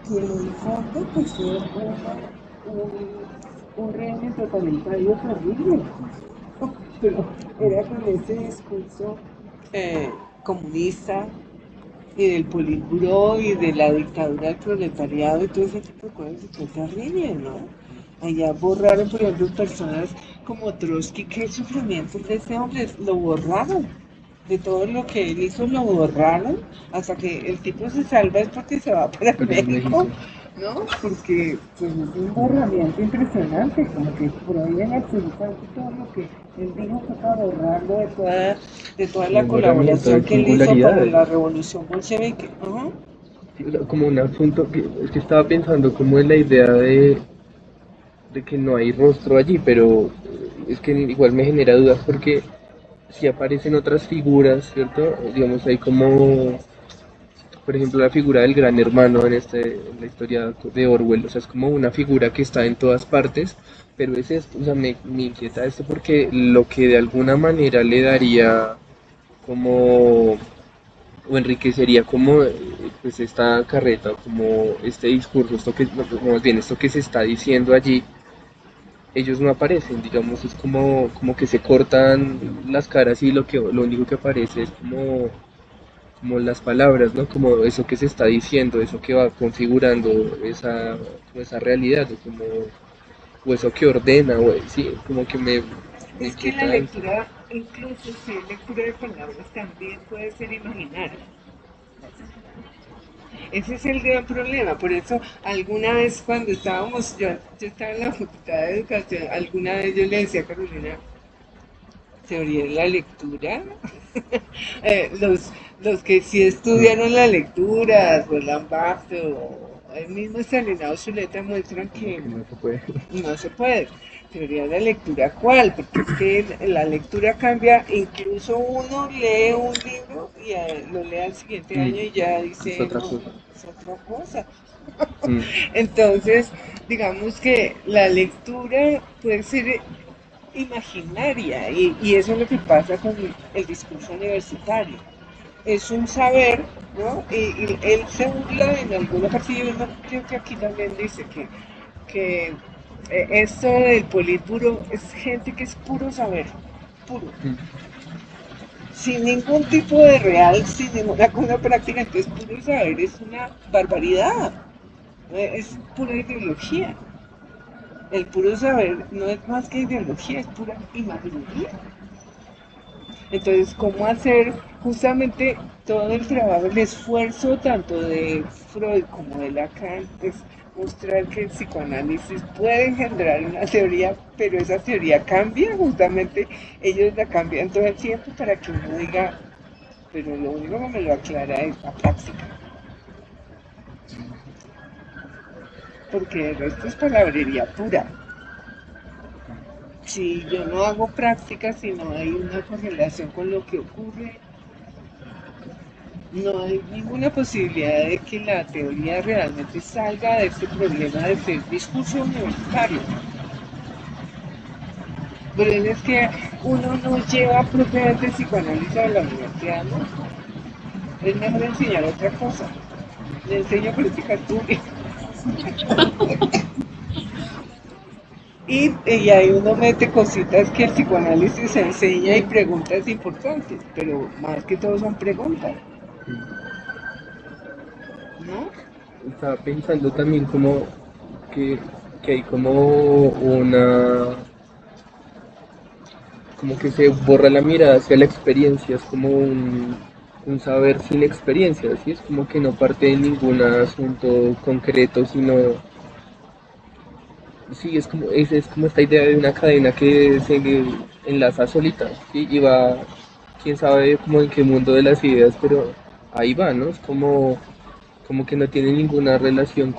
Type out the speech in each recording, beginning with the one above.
y en el fondo pues era un régimen totalitario terrible, pero era con ese discurso comunista y del Politburó y de la dictadura del proletariado y todo ese tipo de cosas, y fue terrible, ¿no? Allá borraron, por ejemplo, personas como Trotsky, qué sufrimiento de ese hombre, lo borraron. De todo lo que él hizo lo borraron hasta que el tipo se salva es porque se va para Pero en México, México. ¿no? Porque pues, es un Mm. borramiento impresionante, como que prohíben absolutamente todo lo que él dijo, toca borrarlo de toda Como la un borramiento colaboración de que él hizo para singularidades. la revolución bolchevique. Ajá. Sí, o sea, como un asunto que es que estaba pensando como en la idea de que no hay rostro allí, pero es que igual me genera dudas porque si aparecen otras figuras, ¿cierto? Digamos, hay como, por ejemplo, la figura del gran hermano en la historia de Orwell, o sea, es como una figura que está en todas partes, pero es esto, o sea, me inquieta esto porque lo que de alguna manera le daría como o enriquecería como pues esta carreta, como este discurso, esto que, no, pues, más bien esto que se está diciendo allí, ellos no aparecen, digamos, es como que se cortan las caras y lo único que aparece es como las palabras, ¿no? Como eso que se está diciendo, eso que va configurando como esa realidad, o eso que ordena, o sí, como que me Es que la inquieta eso. lectura, incluso si es lectura de palabras, también puede ser imaginaria. Ese es el gran problema. Por eso, alguna vez cuando yo estaba en la facultad de educación, alguna vez yo le decía a Carolina, teoría de la lectura. Los que sí Mm, estudiaron la lectura, Roland Barthes o el mismo Stanislau Zuleta muestran como que que no se puede. no se puede. Teoría de la lectura, ¿cuál? Porque es que la lectura cambia, incluso uno lee un libro y lo lee al siguiente Mm, año y ya es dice, otra no, cosa. es otra cosa. Mm, Entonces, digamos que la lectura puede ser imaginaria y eso es lo que pasa con el discurso universitario. Es un saber, ¿no? Y él se burla en alguna parte, y uno creo que aquí también dice que esto del politburo es gente que es puro saber, puro, mm. sin ningún tipo de real, sin ninguna cosa práctica, entonces puro saber es una barbaridad, ¿no? Es pura ideología. El puro saber no es más que ideología, es pura imaginería. Entonces, ¿cómo hacer justamente todo el trabajo, el esfuerzo tanto de Freud como de Lacan es mostrar que el psicoanálisis puede engendrar una teoría, pero esa teoría cambia, justamente ellos la cambian todo el tiempo para que uno diga, pero lo único que me lo aclara es la práctica, porque el resto es palabrería pura. Si yo no hago práctica, si no hay una correlación con lo que ocurre, no hay ninguna posibilidad de que la teoría realmente salga de este problema de ser discurso universitario. Pero es que uno no lleva propiamente psicoanálisis a la universidad, ¿no? Es mejor enseñar otra cosa. Le enseño política pública. Y ahí uno mete cositas que el psicoanálisis enseña y preguntas importantes, pero más que todo son preguntas, ¿no? Estaba pensando también como que hay como como que se borra la mirada hacia la experiencia, es como un saber sin experiencia, ¿sí? Es como que no parte de ningún asunto concreto, sino, sí, es como esta idea de una cadena que se enlaza solita, ¿sí? Y va, quién sabe como en qué mundo de las ideas, pero ahí va, ¿no? Es como que no tiene ninguna relación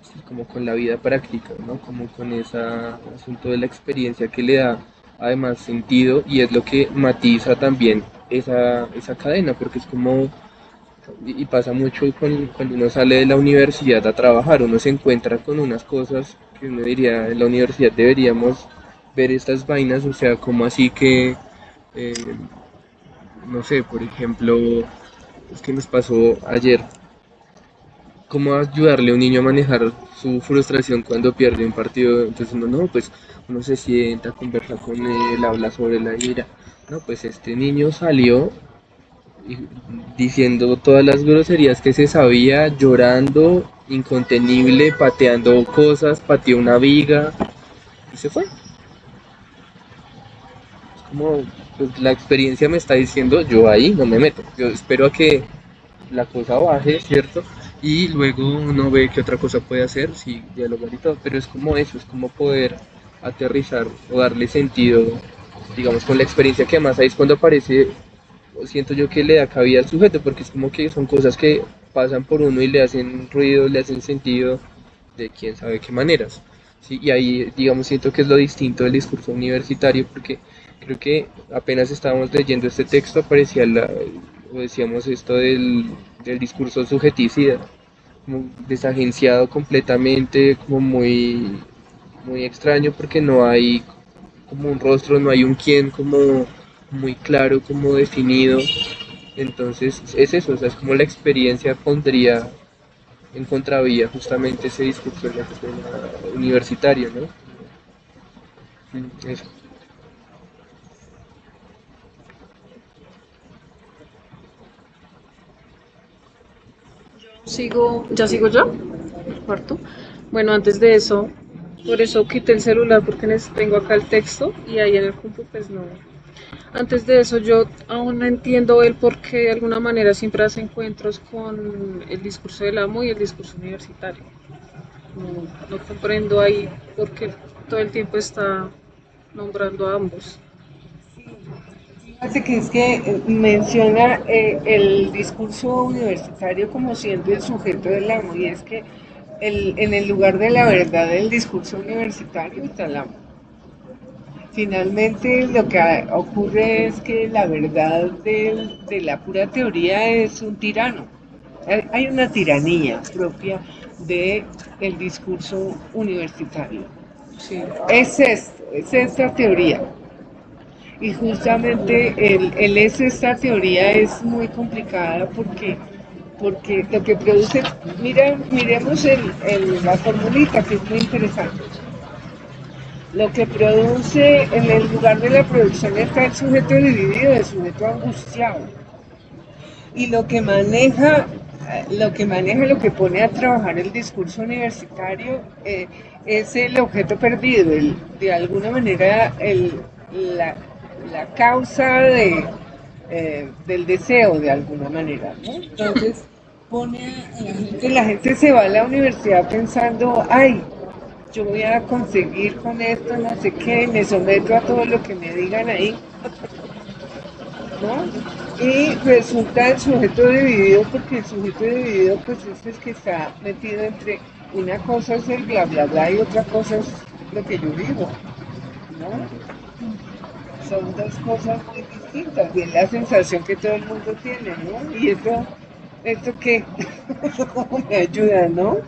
sí, como con la vida práctica, ¿no? Como con ese asunto de la experiencia que le da además sentido y es lo que matiza también esa cadena, porque es como, y pasa mucho cuando uno sale de la universidad a trabajar, uno se encuentra con unas cosas que uno diría, en la universidad deberíamos ver estas vainas, o sea, como así que, eh, no sé, por ejemplo, es que nos pasó ayer cómo ayudarle a un niño a manejar su frustración cuando pierde un partido. Entonces uno no, pues uno se sienta, conversa con él, habla sobre la ira. No, pues este niño salió y- diciendo todas las groserías que se sabía, llorando, incontenible, pateando cosas, pateó una viga y se fue. Es como, pues la experiencia me está diciendo, yo ahí no me meto. Yo espero a que la cosa baje, ¿cierto? Y luego uno ve qué otra cosa puede hacer, sí, dialogar y todo, pero es como eso, es como poder aterrizar o darle sentido, digamos, con la experiencia que más hay es cuando aparece, o siento yo que le da cabida al sujeto, porque es como que son cosas que pasan por uno y le hacen ruido, le hacen sentido de quién sabe qué maneras. Sí, y ahí, digamos, siento que es lo distinto del discurso universitario, porque creo que apenas estábamos leyendo este texto, aparecía o decíamos esto del discurso subjeticida, como desagenciado completamente, como muy extraño, porque no hay como un rostro, no hay un quién como muy claro, como definido. Entonces, es eso, o sea, es como la experiencia pondría en contravía justamente ese discurso de la escuela universitario, ¿no? Eso. Ya sigo yo, el cuarto. Bueno, antes de eso, por eso quité el celular porque tengo acá el texto y ahí en el compu pues no. Antes de eso yo aún no entiendo el por qué de alguna manera siempre hace encuentros con el discurso del amo y el discurso universitario. No comprendo ahí por qué todo el tiempo está nombrando a ambos. Fíjate que es que menciona el discurso universitario como siendo el sujeto del amo, y es que en el lugar de la verdad del discurso universitario está el amo. Finalmente lo que ocurre es que la verdad de la pura teoría es un tirano. Hay una tiranía propia del discurso universitario. Sí. Es esta teoría. Y justamente esta teoría es muy complicada porque lo que produce, miremos la formulita que es muy interesante. Lo que produce, en el lugar de la producción está el sujeto dividido, el sujeto angustiado. Y lo que pone a trabajar el discurso universitario es el objeto perdido, de alguna manera la, la causa del deseo, de alguna manera, ¿no? Entonces pone a la gente se va a la universidad pensando, ay, yo voy a conseguir con esto, no sé qué, me someto a todo lo que me digan ahí, ¿no? Y resulta el sujeto dividido porque el sujeto dividido pues es el que está metido entre una cosa es el bla bla bla y otra cosa es lo que yo digo, ¿no? Son dos cosas muy distintas y es la sensación que todo el mundo tiene, ¿no? Y esto qué, eso cómo me ayuda, ¿no?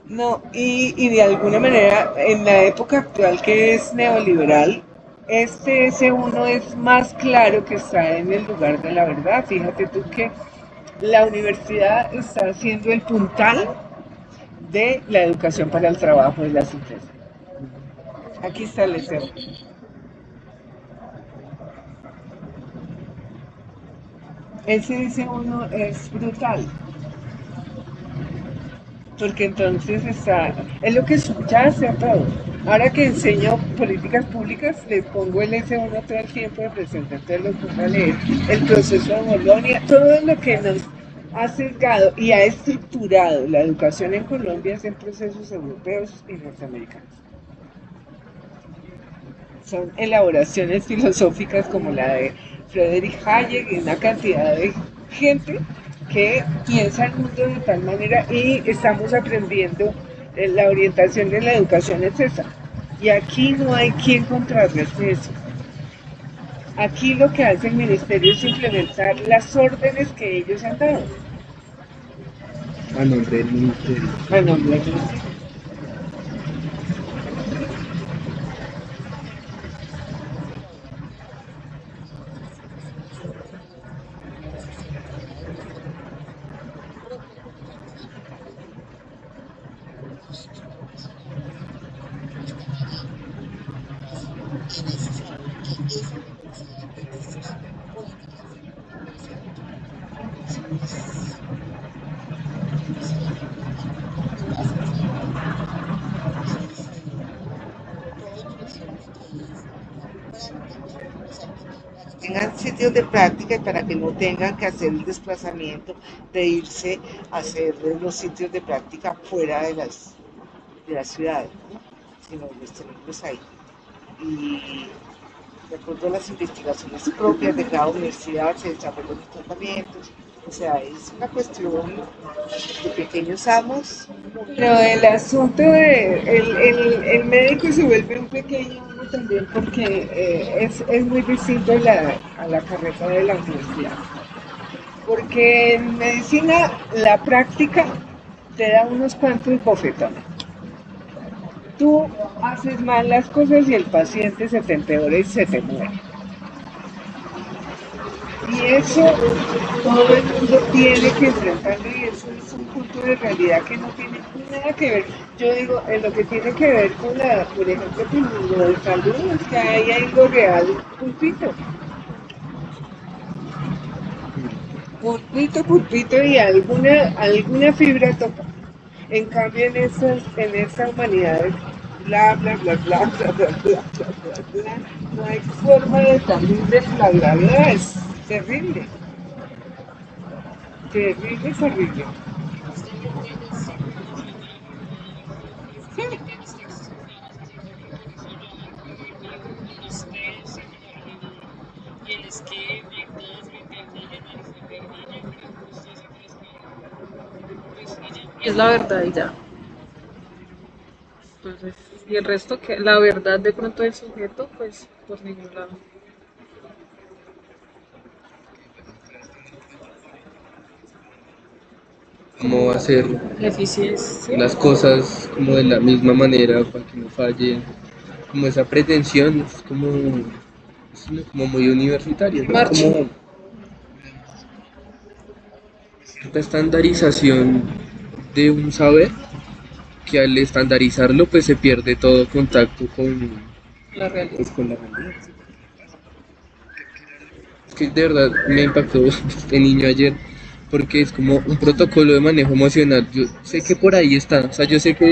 No, y de alguna manera, en la época actual que es neoliberal, este S1 es más claro que está en el lugar de la verdad. Fíjate tú que la universidad está siendo el puntal de la educación para el trabajo de las empresas. Aquí está el S1. Ese S1 es brutal. Porque entonces es lo que subyace a todo. Ahora que enseño políticas públicas, les pongo el S1 todo el tiempo de presente, entonces los pongo a leer el proceso de Bolonia, todo lo que nos ha sesgado y ha estructurado la educación en Colombia es en procesos europeos y norteamericanos. Son elaboraciones filosóficas como la de Friedrich Hayek y una cantidad de gente que piensa el mundo de tal manera y estamos aprendiendo la orientación de la educación es esa. Y aquí no hay quien contrarreste eso. Aquí lo que hace el ministerio es implementar las órdenes que ellos han dado. A nombre del ministerio. Bueno, no, Tengan sitios de práctica y para que no tengan que hacer el desplazamiento de irse a hacer los sitios de práctica fuera de las ciudades, ¿no? Sino pues tenerlos ahí. Y de acuerdo a las investigaciones propias de cada universidad se desarrollan los tratamientos. O sea, es una cuestión de pequeños amos. Pero el asunto de el médico se vuelve un pequeño amo también porque es muy distinto a la carrera de la universidad. Porque en medicina la práctica te da unos cuantos bofetones. Tú haces mal las cosas y el paciente se te empeora y se te muere. Y eso todo el mundo tiene que enfrentarlo y eso es un punto de realidad que no tiene nada que ver. Yo digo, en lo que tiene que ver con por ejemplo, con lo de salud, es que ahí hay lo real, pulpito. Pulpito y alguna fibra toca. En cambio, en esta humanidad, bla, bla, bla, bla, bla, bla, bla, bla, bla, bla, no hay forma de salir de la gravedad, es terrible. Terrible, terrible. Y es la verdad y ya. Entonces, y el resto que la verdad de pronto del sujeto, pues por ningún lado. Cómo hacer La eficiencia. las cosas como de la misma manera para que no falle, como esa pretensión, como muy universitaria, ¿no? Marche. Como esta estandarización de un saber que al estandarizarlo pues se pierde todo contacto La realidad. pues, con la realidad. Es que de verdad me impactó este niño ayer porque es como un protocolo de manejo emocional. Yo sé que por ahí está, o sea, yo sé que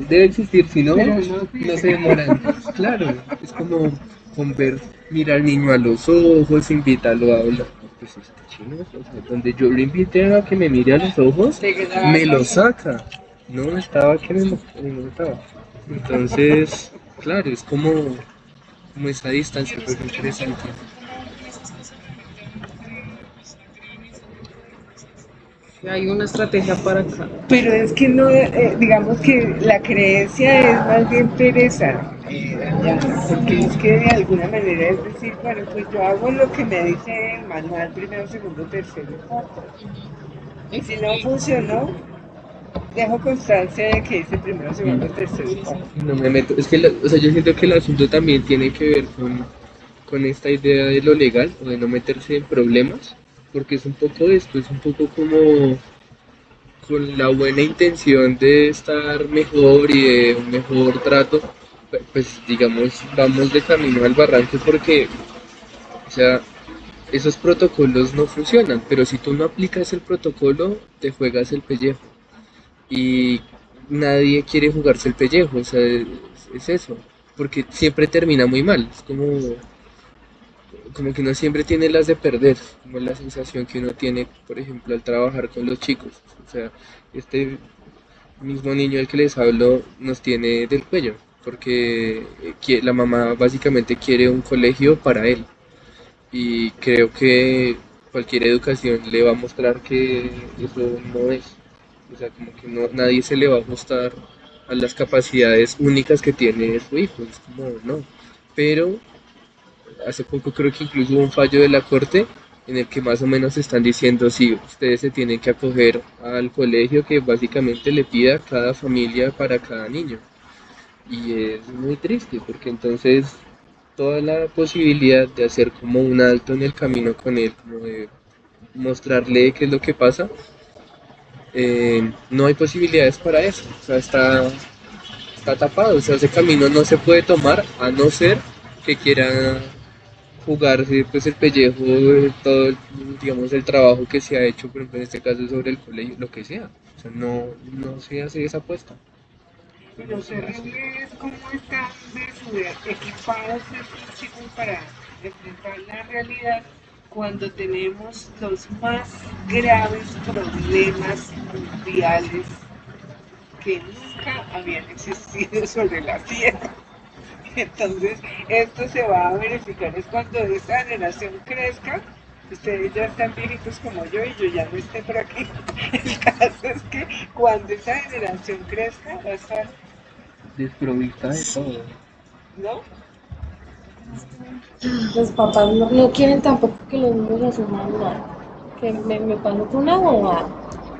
debe existir, si no, no se demoran. Claro, es como mirar al niño a los ojos, invitarlo a hablar. Pues está chino, o sea, donde yo lo invité a que me mire a los ojos, me lo saca. No estaba que me estaba. Entonces, claro, es como esa distancia, pues interesante. Hay una estrategia para acá. Pero es que no, digamos que la creencia es más bien pereza, Dayana, porque es que de alguna manera es decir, bueno, pues yo hago lo que me dice el manual primero, segundo, tercero y cuarto. Y si no funcionó, dejo constancia de que hice primero, segundo, tercero y cuarto. No me meto, es que o sea, yo siento que el asunto también tiene que ver con esta idea de lo legal o de no meterse en problemas, porque es un poco esto, es un poco como con la buena intención de estar mejor y de un mejor trato, pues digamos, vamos de camino al barranco porque, o sea, esos protocolos no funcionan, pero si tú no aplicas el protocolo, te juegas el pellejo. Y nadie quiere jugarse el pellejo, o sea, es eso, porque siempre termina muy mal, es como que uno siempre tiene las de perder, como la sensación que uno tiene, por ejemplo, al trabajar con los chicos, o sea, este mismo niño del que les hablo nos tiene del cuello, porque la mamá básicamente quiere un colegio para él, y creo que cualquier educación le va a mostrar que eso no es. O sea, como que no, nadie se le va a ajustar a las capacidades únicas que tiene su hijo. Es como, no. Pero hace poco creo que incluso hubo un fallo de la corte en el que más o menos están diciendo si ustedes se tienen que acoger al colegio que básicamente le pida a cada familia para cada niño. Y es muy triste porque entonces toda la posibilidad de hacer como un alto en el camino con él, como de mostrarle qué es lo que pasa, no hay posibilidades para eso, o sea, está tapado, o sea, ese camino no se puede tomar a no ser que quiera jugarse pues el pellejo de todo, digamos, el trabajo que se ha hecho, por ejemplo, en este caso sobre el colegio, lo que sea. O sea, no se hace esa apuesta. No Lo se hace. terrible es cómo están equipados estos chicos para enfrentar la realidad cuando tenemos los más graves problemas mundiales que nunca habían existido sobre la Tierra. Entonces, esto se va a verificar es cuando esta generación crezca. Ustedes ya están viejitos como yo y yo ya no esté por aquí. El caso es que cuando esa generación crezca va a estar, Desprovista de todo. ¿no? Los papás no quieren tampoco que los niños asuman nada. Que me pasó con una bobada.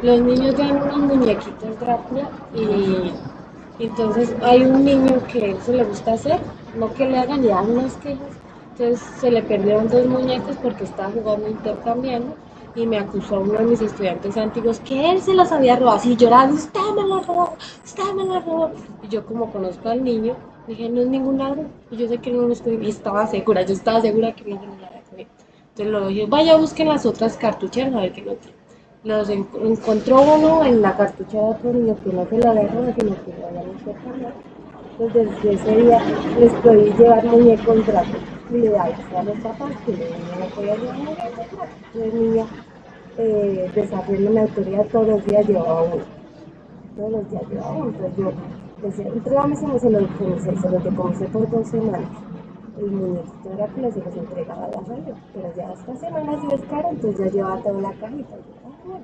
Los niños dan unos muñequitos Drácula y entonces hay un niño que eso le gusta hacer, no que le hagan, le dan unas quejas. Entonces se le perdieron dos muñecos porque estaba jugando intercambiando y me acusó a uno de mis estudiantes antiguos que él se los había robado. Así llorando, usted me los robó, usted me los robó. Y yo como conozco al niño, dije, no es ningún ladrón. Y yo sé que no lo escogí y estaba segura, yo estaba segura que no se lo había cogido. Entonces lo dije, vaya busquen las otras cartucheras a ver qué lo tiene. Encontró uno en la cartuchera de otro niño que no se lo había robado, sino que lo habían intercambiado. Entonces desde ese día les prohibí llevar muñecos Drácula y le avisé a los papás que el niño no podía llevar muñecos Drácula. Entonces el niño desafiando mi autoridad todos los días llevaba uno. Todos los días llevaba uno. Entonces yo decía, entrégame se los decomisé por 2 semanas. El muñequito Drácula se los entregaba a la salida, pero ya esta semana se descarga, entonces ya llevaba toda la cajita. Bueno.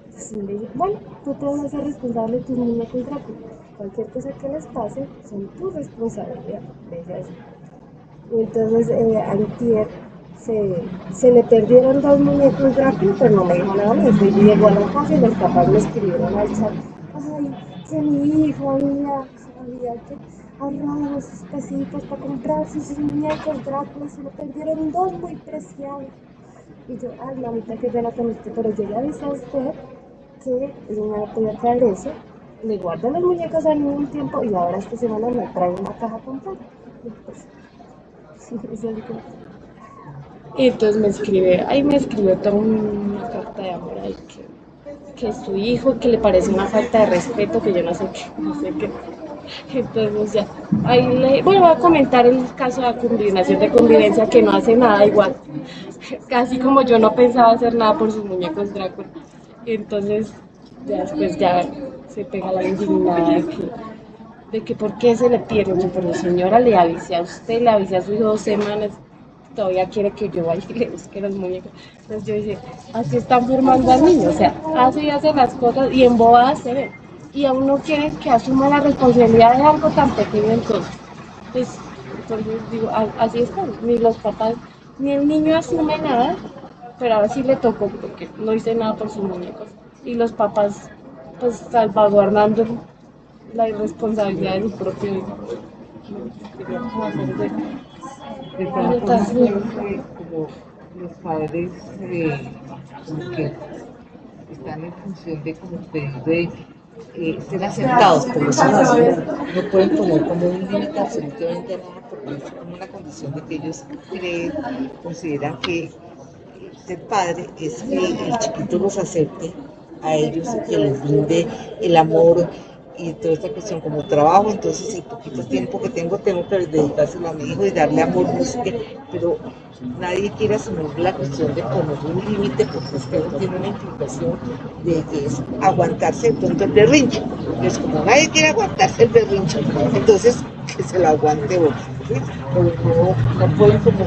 Entonces le dije, bueno, tú te vas a ser responsable de tus muñecos Drácula. Cualquier cosa que les pase, son tu responsabilidad. Y entonces antier se le perdieron dos muñecos Drácula, pero no me dijo nada más. Y llegó a la casa y los papás me escribieron al chat, ay, que mi hijo había que ahorrar sus pesitos para comprarse sus muñecos Drácula, se le perdieron dos muy preciados. Y yo, ay, mamita, qué pena con usted, pero yo le avisé a usted que no podía traer eso. Le guardo los muñecos al mismo tiempo y ahora esta semana me trae una caja completa. Y pues, eso es como... Y entonces me escribió toda una carta de amor ahí que es su hijo, que le parece una falta de respeto, que yo no sé qué, no sé qué. Entonces ya, bueno, voy a comentar el caso de combinación de convivencia que no hace nada igual. Casi como yo no pensaba hacer nada por sus muñecos Drácula. Entonces, ya después ya se pega la indignada de que por qué se le pierde. Yo, pero señora, le avisé a usted, le avisé a su hijo 2 semanas, todavía quiere que yo vaya y le busque los muñecos. Entonces yo dije, así están formando al niño, o sea, hace y hace las cosas y en bobadas se ven. Y aún no quieren que asuma la responsabilidad de algo tan pequeño entonces. Entonces digo, así están, ni los papás, ni el niño asume nada, pero ahora sí le tocó porque no hice nada por sus muñecos. Y los papás, pues salvaguardando la irresponsabilidad de su propio hijo. Quería como hacer De de todas formas, notación. creo que como los padres como que están en función de como de ser aceptados por los hijos, no pueden poner como un límite absolutamente a nada porque es como una condición de que ellos consideran que ser padre es que el chiquito los acepte a ellos y que les brinde el amor y toda esta cuestión como trabajo, entonces el poquito tiempo que tengo que dedicárselo a mi hijo y darle amor, no sé qué, pero nadie quiere asumir la cuestión de poner un límite porque esto tiene una implicación de que es aguantarse de pronto el berrinche. Entonces, como nadie quiere aguantarse el berrinche, entonces que se lo aguante otro, ¿sí? Pero no pueden como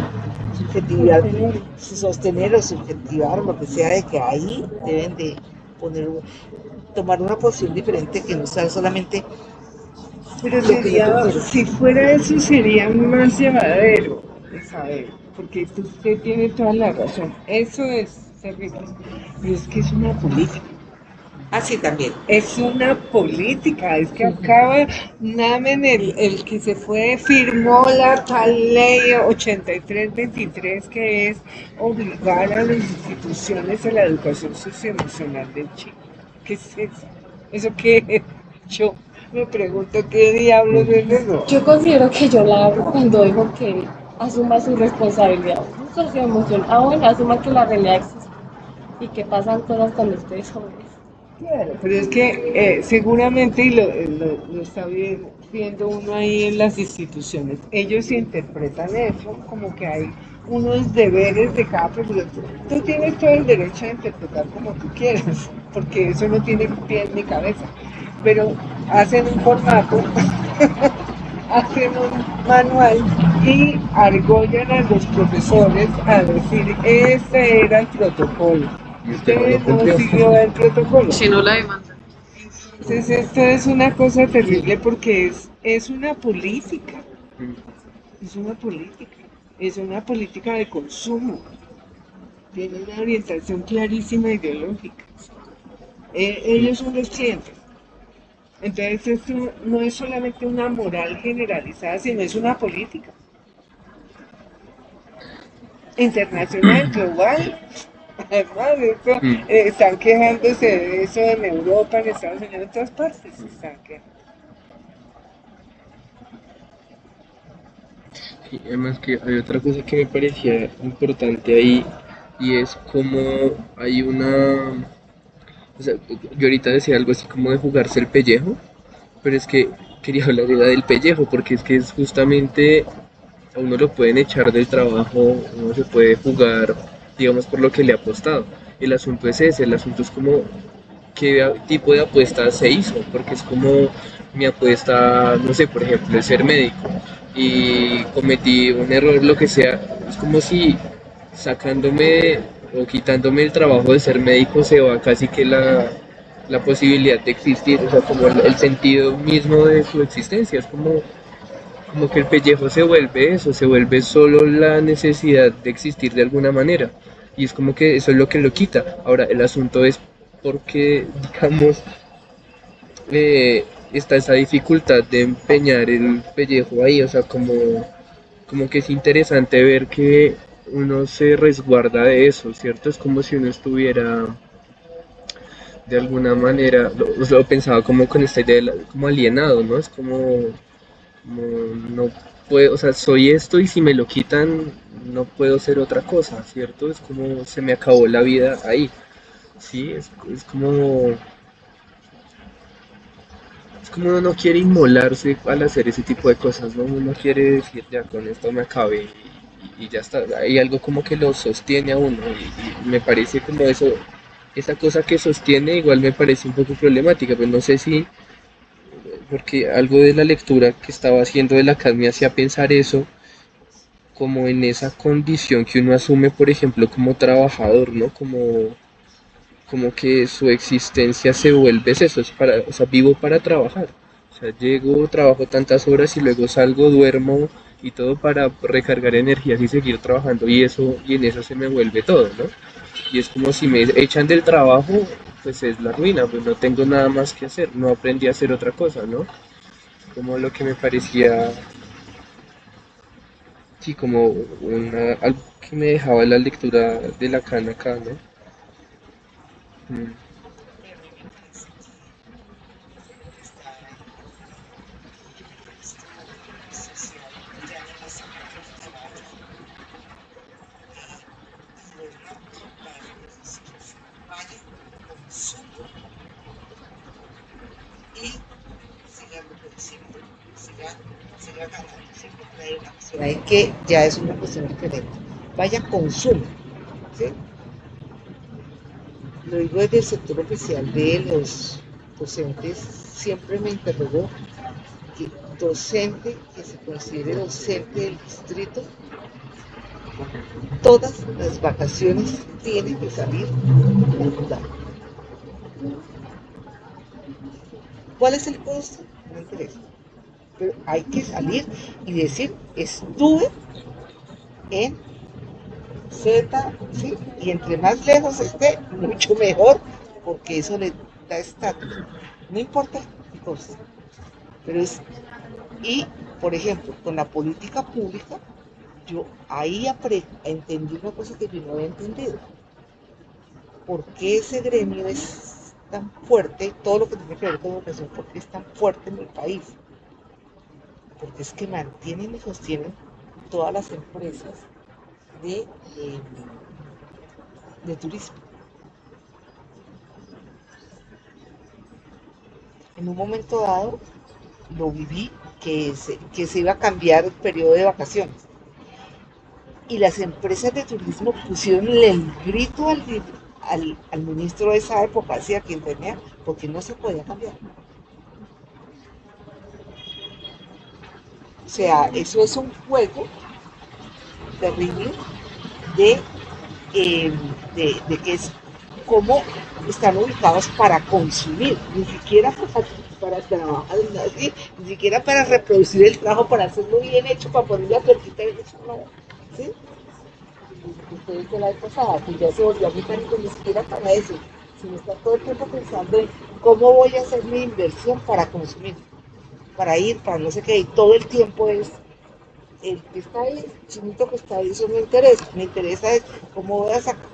subjetividad, sostener o subjetivar lo que sea de que ahí deben de poner, tomar una posición diferente que no sea solamente pero sería, si fuera eso sería más llevadero, Isabel, porque usted tiene toda la razón. Eso es terrible. Pero es que es una política. Ah, sí, también. Es una política, es que acaba, Namen, el que se fue, firmó la tal ley 8323 que es obligar a las instituciones a la educación socioemocional del chico. ¿Qué es eso? ¿Eso qué es? Me pregunto qué diablos es eso. Yo considero que yo la hago cuando digo que asuma su responsabilidad socioemocional. Ah, bueno, asuma que la realidad existe y que pasan cosas cuando ustedes jóvenes. Claro, pero es que seguramente, y lo está viendo uno ahí en las instituciones, ellos interpretan eso como que hay unos deberes de cada profesor. Tú tienes todo el derecho a interpretar como tú quieras, porque eso no tiene pie ni cabeza, pero hacen un formato, hacen un manual y argollan a los profesores a decir, este era el protocolo. Y usted no Usted lo no cumplió. siguió el protocolo. Si no la demandan. Entonces esto es una cosa terrible porque es una política, Mm. es una política, es una política de consumo, tiene una orientación clarísima ideológica. Sí. Ellos son los clientes. Entonces esto no es solamente una moral generalizada, sino es una política internacional, global. Además, esto, Mm. están quejándose de eso en Europa, en Estados Unidos, en todas partes se están quejando. Sí, además que hay otra cosa que me parecía importante ahí y es como hay una, o sea, yo ahorita decía algo así como de jugarse el pellejo, pero es que quería hablar era del pellejo porque es que es justamente a uno lo pueden echar del trabajo, uno se puede jugar, digamos, por lo que le ha apostado. El asunto es ese, el asunto es como qué tipo de apuesta se hizo, porque es como mi apuesta, no sé, por ejemplo, es ser médico y cometí un error, lo que sea, es como si sacándome o quitándome el trabajo de ser médico se va casi que la posibilidad de existir, o sea, como el sentido mismo de su existencia, es como que el pellejo se vuelve eso, se vuelve solo la necesidad de existir de alguna manera. Y es como que eso es lo que lo quita. Ahora, el asunto es porque, digamos, está esa dificultad de empeñar el pellejo ahí. O sea, como que es interesante ver que uno se resguarda de eso, ¿cierto? Es como si uno estuviera de alguna manera, lo pensaba como con esta idea, como alienado, ¿no? Es como no puedo, o sea, soy esto y si me lo quitan no puedo ser otra cosa, ¿cierto? Es como se me acabó la vida ahí, ¿sí? Es como uno no quiere inmolarse al hacer ese tipo de cosas, ¿no? Uno quiere decir, ya con esto me acabé y ya está. Hay algo como que lo sostiene a uno y me parece como eso, esa cosa que sostiene igual me parece un poco problemática, pues no sé si, porque algo de la lectura que estaba haciendo de la CAD me hacía pensar eso como en esa condición que uno asume, por ejemplo, como trabajador, ¿no? Como que su existencia se vuelve eso, es para, o sea, vivo para trabajar. O sea, llego, trabajo tantas horas y luego salgo, duermo y todo para recargar energías y seguir trabajando y eso, y en eso se me vuelve todo, ¿no? Y es como si me echan del trabajo, pues es la ruina, pues no tengo nada más que hacer, no aprendí a hacer otra cosa, ¿no? Como lo que me parecía, sí, como algo que me dejaba la lectura de la cana acá, ¿no? Mm. Hay que ya es una cuestión diferente. Vaya consumo, ¿sí? Lo digo desde el sector oficial de los docentes, siempre me interrogó que docente que se considere docente del distrito, todas las vacaciones tiene que salir ocultado. ¿Cuál es el costo? No me interesa. Pero hay que salir y decir, estuve en Z, ¿sí? Y entre más lejos esté, mucho mejor, porque eso le da estatus. No importa el costo, pero es. Y, por ejemplo, con la política pública, yo ahí entendí una cosa que yo no había entendido. ¿Por qué ese gremio es tan fuerte? Todo lo que tiene que ver con educación, ¿por qué es tan fuerte en el país? Porque es que mantienen y sostienen todas las empresas de, de turismo. En un momento dado lo viví que se iba a cambiar el periodo de vacaciones. Y las empresas de turismo pusieron el grito al ministro de esa época, hacia quien tenía, porque no se podía cambiar. O sea, eso es un juego terrible de, que es cómo están ubicados para consumir, ni siquiera para trabajar, ni siquiera para reproducir el trabajo, para hacerlo bien hecho, para poner la tuerquita bien hecha, no. ¿Sí? Ustedes de la vez pasada, que ya se volvió mecánico, ni siquiera para eso, sino está todo el tiempo pensando en cómo voy a hacer mi inversión para consumir, para ir, para no sé qué, y todo el tiempo es el que está ahí, el chinito que está ahí, eso me interesa es cómo voy a sacar,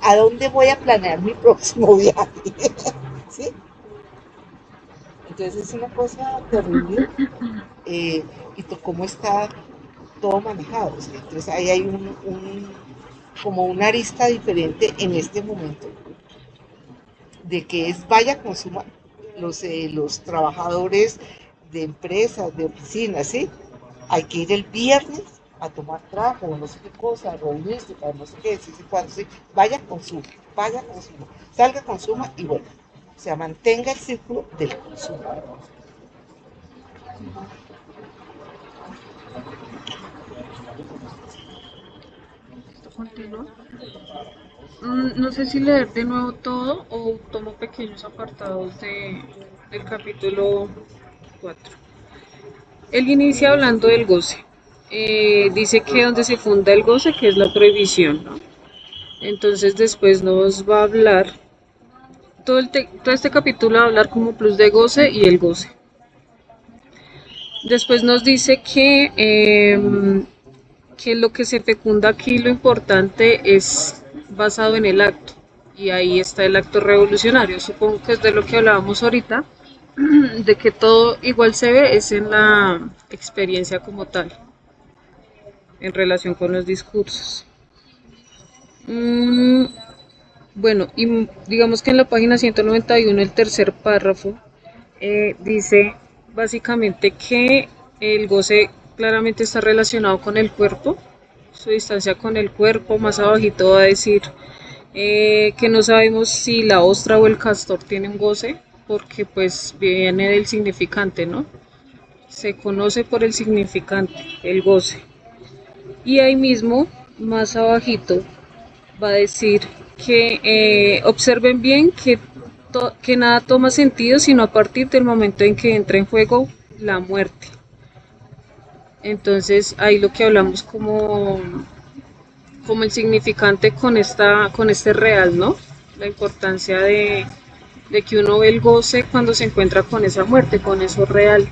a dónde voy a planear mi próximo viaje, ¿sí? Entonces es una cosa terrible, y cómo está todo manejado, ¿sí? Entonces ahí hay como una arista diferente en este momento, de que es vaya consuma, los trabajadores de empresas, de oficinas, ¿sí? Hay que ir el viernes a tomar trago, no sé qué cosa, a reunirse, para no sé qué, sí, cuándo, sí. Vaya, consuma, salga, consuma y vuelva. O sea, mantenga el círculo del consumo. Continúa. No sé si leer de nuevo todo o tomo pequeños apartados del capítulo 4. Él inicia hablando del goce. Dice que donde se funda el goce, que es la prohibición, ¿no? Entonces después nos va a hablar, todo este capítulo va a hablar como plus de goce y el goce. Después nos dice que lo que se fecunda aquí, lo importante es basado en el acto. Y ahí está el acto revolucionario. Supongo que es de lo que hablábamos ahorita, de que todo igual se ve es en la experiencia como tal, en relación con los discursos. Bueno, y digamos que en la página 191, el tercer párrafo, dice básicamente que el goce claramente está relacionado con el cuerpo, su distancia con el cuerpo. Más abajito va a decir que no sabemos si la ostra o el castor tienen goce, porque pues viene del significante, ¿no? Se conoce por el significante, el goce. Y ahí mismo, más abajito, va a decir que observen bien que nada toma sentido sino a partir del momento en que entra en juego la muerte. Entonces ahí lo que hablamos como el significante con este real, ¿no? La importancia de que uno ve el goce cuando se encuentra con esa muerte, con eso real.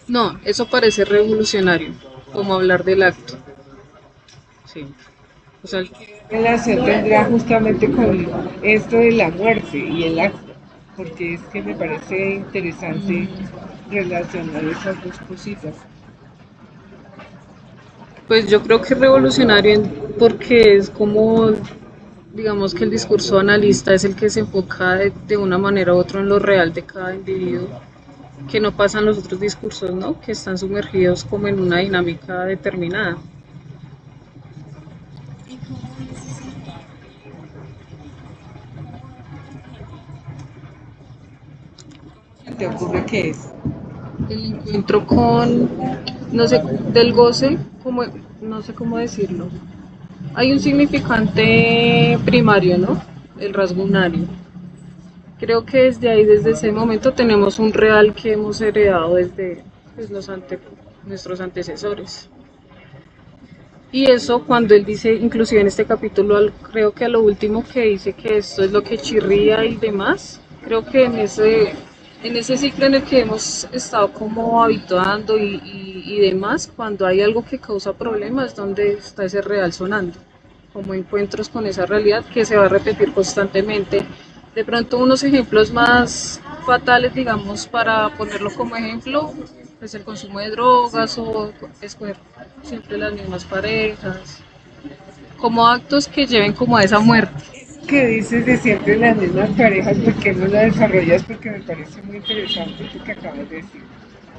No, eso parece revolucionario, como hablar del acto. Sí. O sea, ¿Qué relación tendrá justamente con esto de la muerte y el acto? Porque es que me parece interesante relacionar esas dos cositas. pues yo creo que es revolucionario porque es como, digamos que el discurso analista es el que se enfoca de una manera u otra en lo real de cada individuo, que no pasan los otros discursos, ¿no? Que están sumergidos como en una dinámica determinada. ¿Te ocurre qué es? El encuentro con, no sé, del goce, como, no sé cómo decirlo. Hay un significante primario, ¿no? El rasgo unario. Creo que desde ahí, desde ese momento, tenemos un real que hemos heredado desde pues, nuestros antecesores. Y eso cuando él dice, inclusive en este capítulo, creo que a lo último que dice que esto es lo que chirría y demás, creo que en ese ciclo en el que hemos estado como habituando y demás, cuando hay algo que causa problemas, donde está ese real sonando, como encuentros con esa realidad que se va a repetir constantemente. De pronto unos ejemplos más fatales, digamos, para ponerlo como ejemplo, pues el consumo de drogas o escoger siempre las mismas parejas, como actos que lleven como a esa muerte. ¿Qué dices de siempre las mismas parejas? ¿Por qué no lo desarrollas? Porque me parece muy interesante lo que acabas de decir.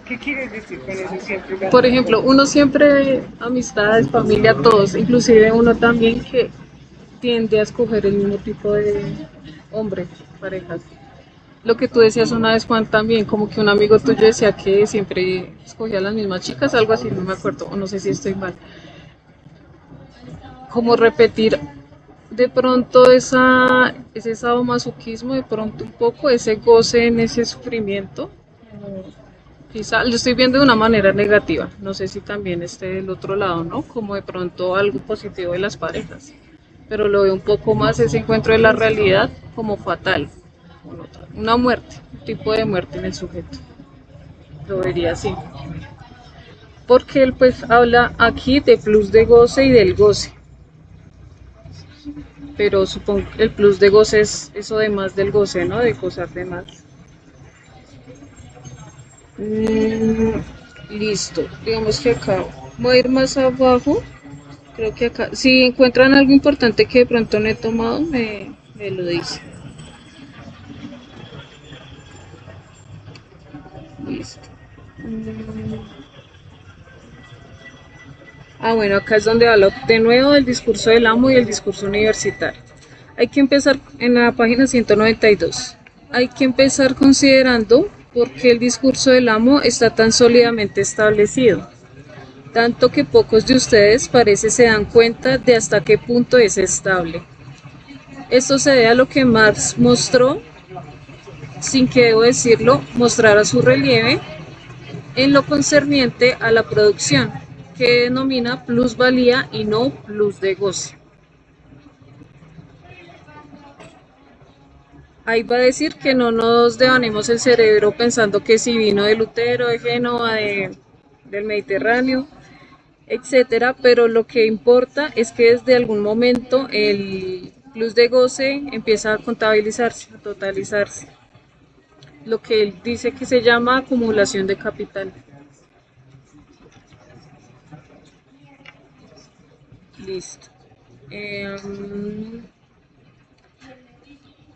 ¿Qué quieres decir con eso siempre las Por mismas ejemplo, parejas? uno siempre, amistades, familia, todos, inclusive uno también que tiende a escoger el mismo tipo de hombre, parejas. Lo que tú decías una vez, Juan, también, como que un amigo tuyo decía que siempre escogía las mismas chicas, algo así, no me acuerdo, o no sé si estoy mal. Como repetir de pronto ese sadomasoquismo, de pronto un poco ese goce en ese sufrimiento. Quizá lo estoy viendo de una manera negativa, no sé si también esté del otro lado, ¿no? Como de pronto algo positivo de las parejas, pero lo veo un poco más ese encuentro de la realidad como fatal, una muerte, un tipo de muerte en el sujeto, lo vería así. Porque él pues habla aquí de plus de goce y del goce, pero supongo que el plus de goce es eso de más del goce, ¿no? De gozar de más. Mm, listo, digamos que acá voy a ir más abajo. Creo que acá, si encuentran algo importante que de pronto no he tomado, me lo dicen. Listo. Mm, bueno, acá es donde habla de nuevo del discurso del amo y el discurso universitario. Hay que empezar en la página 192. Hay que empezar considerando por qué el discurso del amo está tan sólidamente establecido, tanto que pocos de ustedes parece se dan cuenta de hasta qué punto es estable. Esto se debe a lo que Marx mostró, sin que debo decirlo, mostrara su relieve en lo concerniente a la producción, que denomina plusvalía y no plus de goce. Ahí va a decir que no nos devanemos el cerebro pensando que si vino de Lutero, de Génova, del Mediterráneo, etcétera, pero lo que importa es que desde algún momento el plus de goce empieza a contabilizarse, a totalizarse, lo que él dice que se llama acumulación de capital. Listo.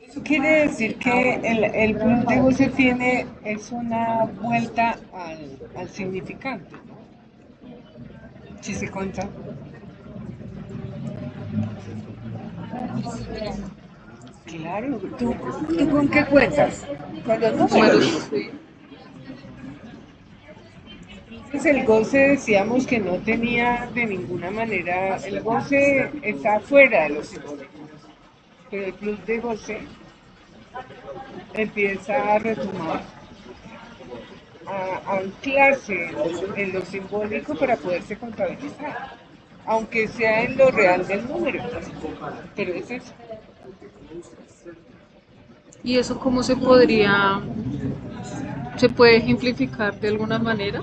Eso quiere decir que el plus de goce tiene, es una vuelta al significante, ¿no? Si se cuenta. Claro, ¿tú con qué cuentas? Con los números. Números, sí. Entonces el goce decíamos que no tenía de ninguna manera, el goce está fuera de los simbólicos, pero el plus de goce empieza a retomar, a anclarse en lo simbólico para poderse contabilizar, aunque sea en lo real del número, pero es eso. ¿Y eso cómo se puede ejemplificar de alguna manera?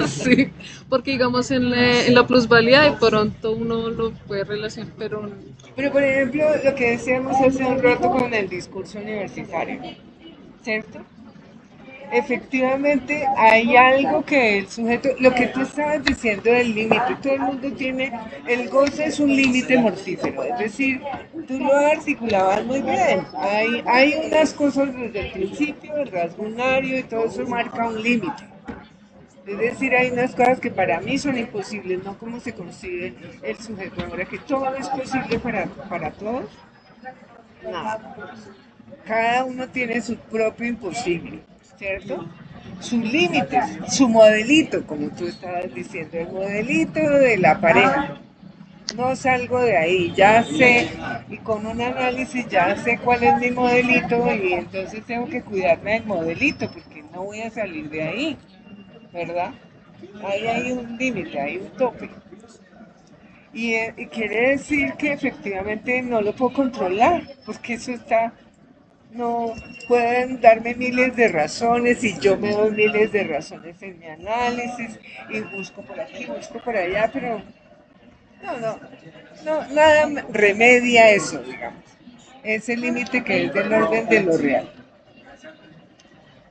Sí, porque digamos en la plusvalía de pronto uno lo puede relacionar, pero Pero por ejemplo, lo que decíamos hace un rato con el discurso universitario, ¿cierto? Efectivamente, hay algo que el sujeto, lo que tú estabas diciendo del límite, todo el mundo tiene, el goce es un límite mortífero, es decir, tú lo articulabas muy bien, hay unas cosas desde el principio, el rasgo unario y todo eso marca un límite. Es decir, hay unas cosas que para mí son imposibles, no como se concibe el sujeto ahora, que todo es posible para todos. No, cada uno tiene su propio imposible, ¿cierto? Sus límites, su modelito, como tú estabas diciendo, el modelito de la pareja. No salgo de ahí, ya sé, y con un análisis ya sé cuál es mi modelito y entonces tengo que cuidarme del modelito porque no voy a salir de ahí, ¿verdad? Ahí hay un límite, hay un tope. Y quiere decir que efectivamente no lo puedo controlar, porque eso está No pueden darme miles de razones y yo me doy miles de razones en mi análisis y busco por aquí, busco por allá, pero no, no, no, nada remedia eso, digamos. Ese límite que es del orden de lo real,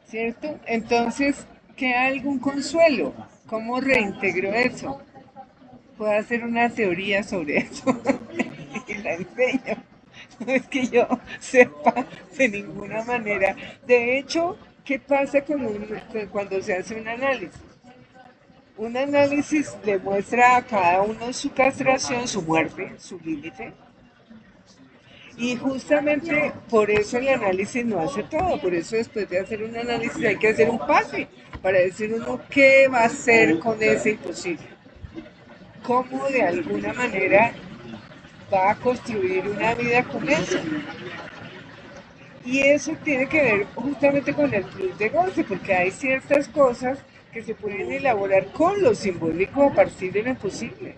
¿cierto? Entonces, ¿queda algún consuelo? ¿Cómo reintegro eso? Puedo hacer una teoría sobre eso y la enseño. No es que yo sepa de ninguna manera. De hecho, ¿qué pasa cuando se hace un análisis? Un análisis le muestra a cada uno su castración, su muerte, su límite. Y justamente por eso el análisis no hace todo. Por eso después de hacer un análisis hay que hacer un pase para decir uno qué va a hacer con ese imposible. Cómo de alguna manera va a construir una vida con eso. Y eso tiene que ver justamente con el plus de goce, porque hay ciertas cosas que se pueden elaborar con lo simbólico a partir de lo imposible.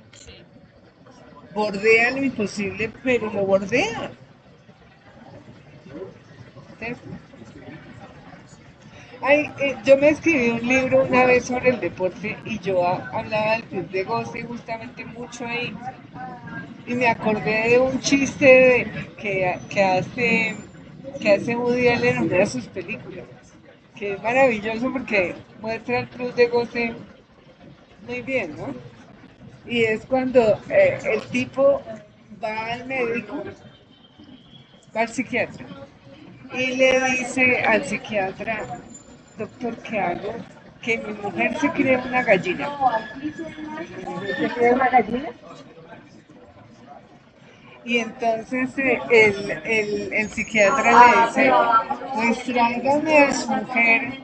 Bordea lo imposible, pero lo bordea. ¿Cierto? Yo me escribí un libro una vez sobre el deporte y yo hablaba del club de goce justamente mucho ahí. Y me acordé de un chiste que hace Woody Allen en una de sus películas, que es maravilloso porque muestra el club de goce muy bien, ¿no? Y es cuando el tipo va al médico, va al psiquiatra, y le dice al psiquiatra, doctor, ¿qué hago? Que mi mujer se cree una gallina. ¿Se cree una gallina? Y entonces el psiquiatra le dice, pues tráigame a su mujer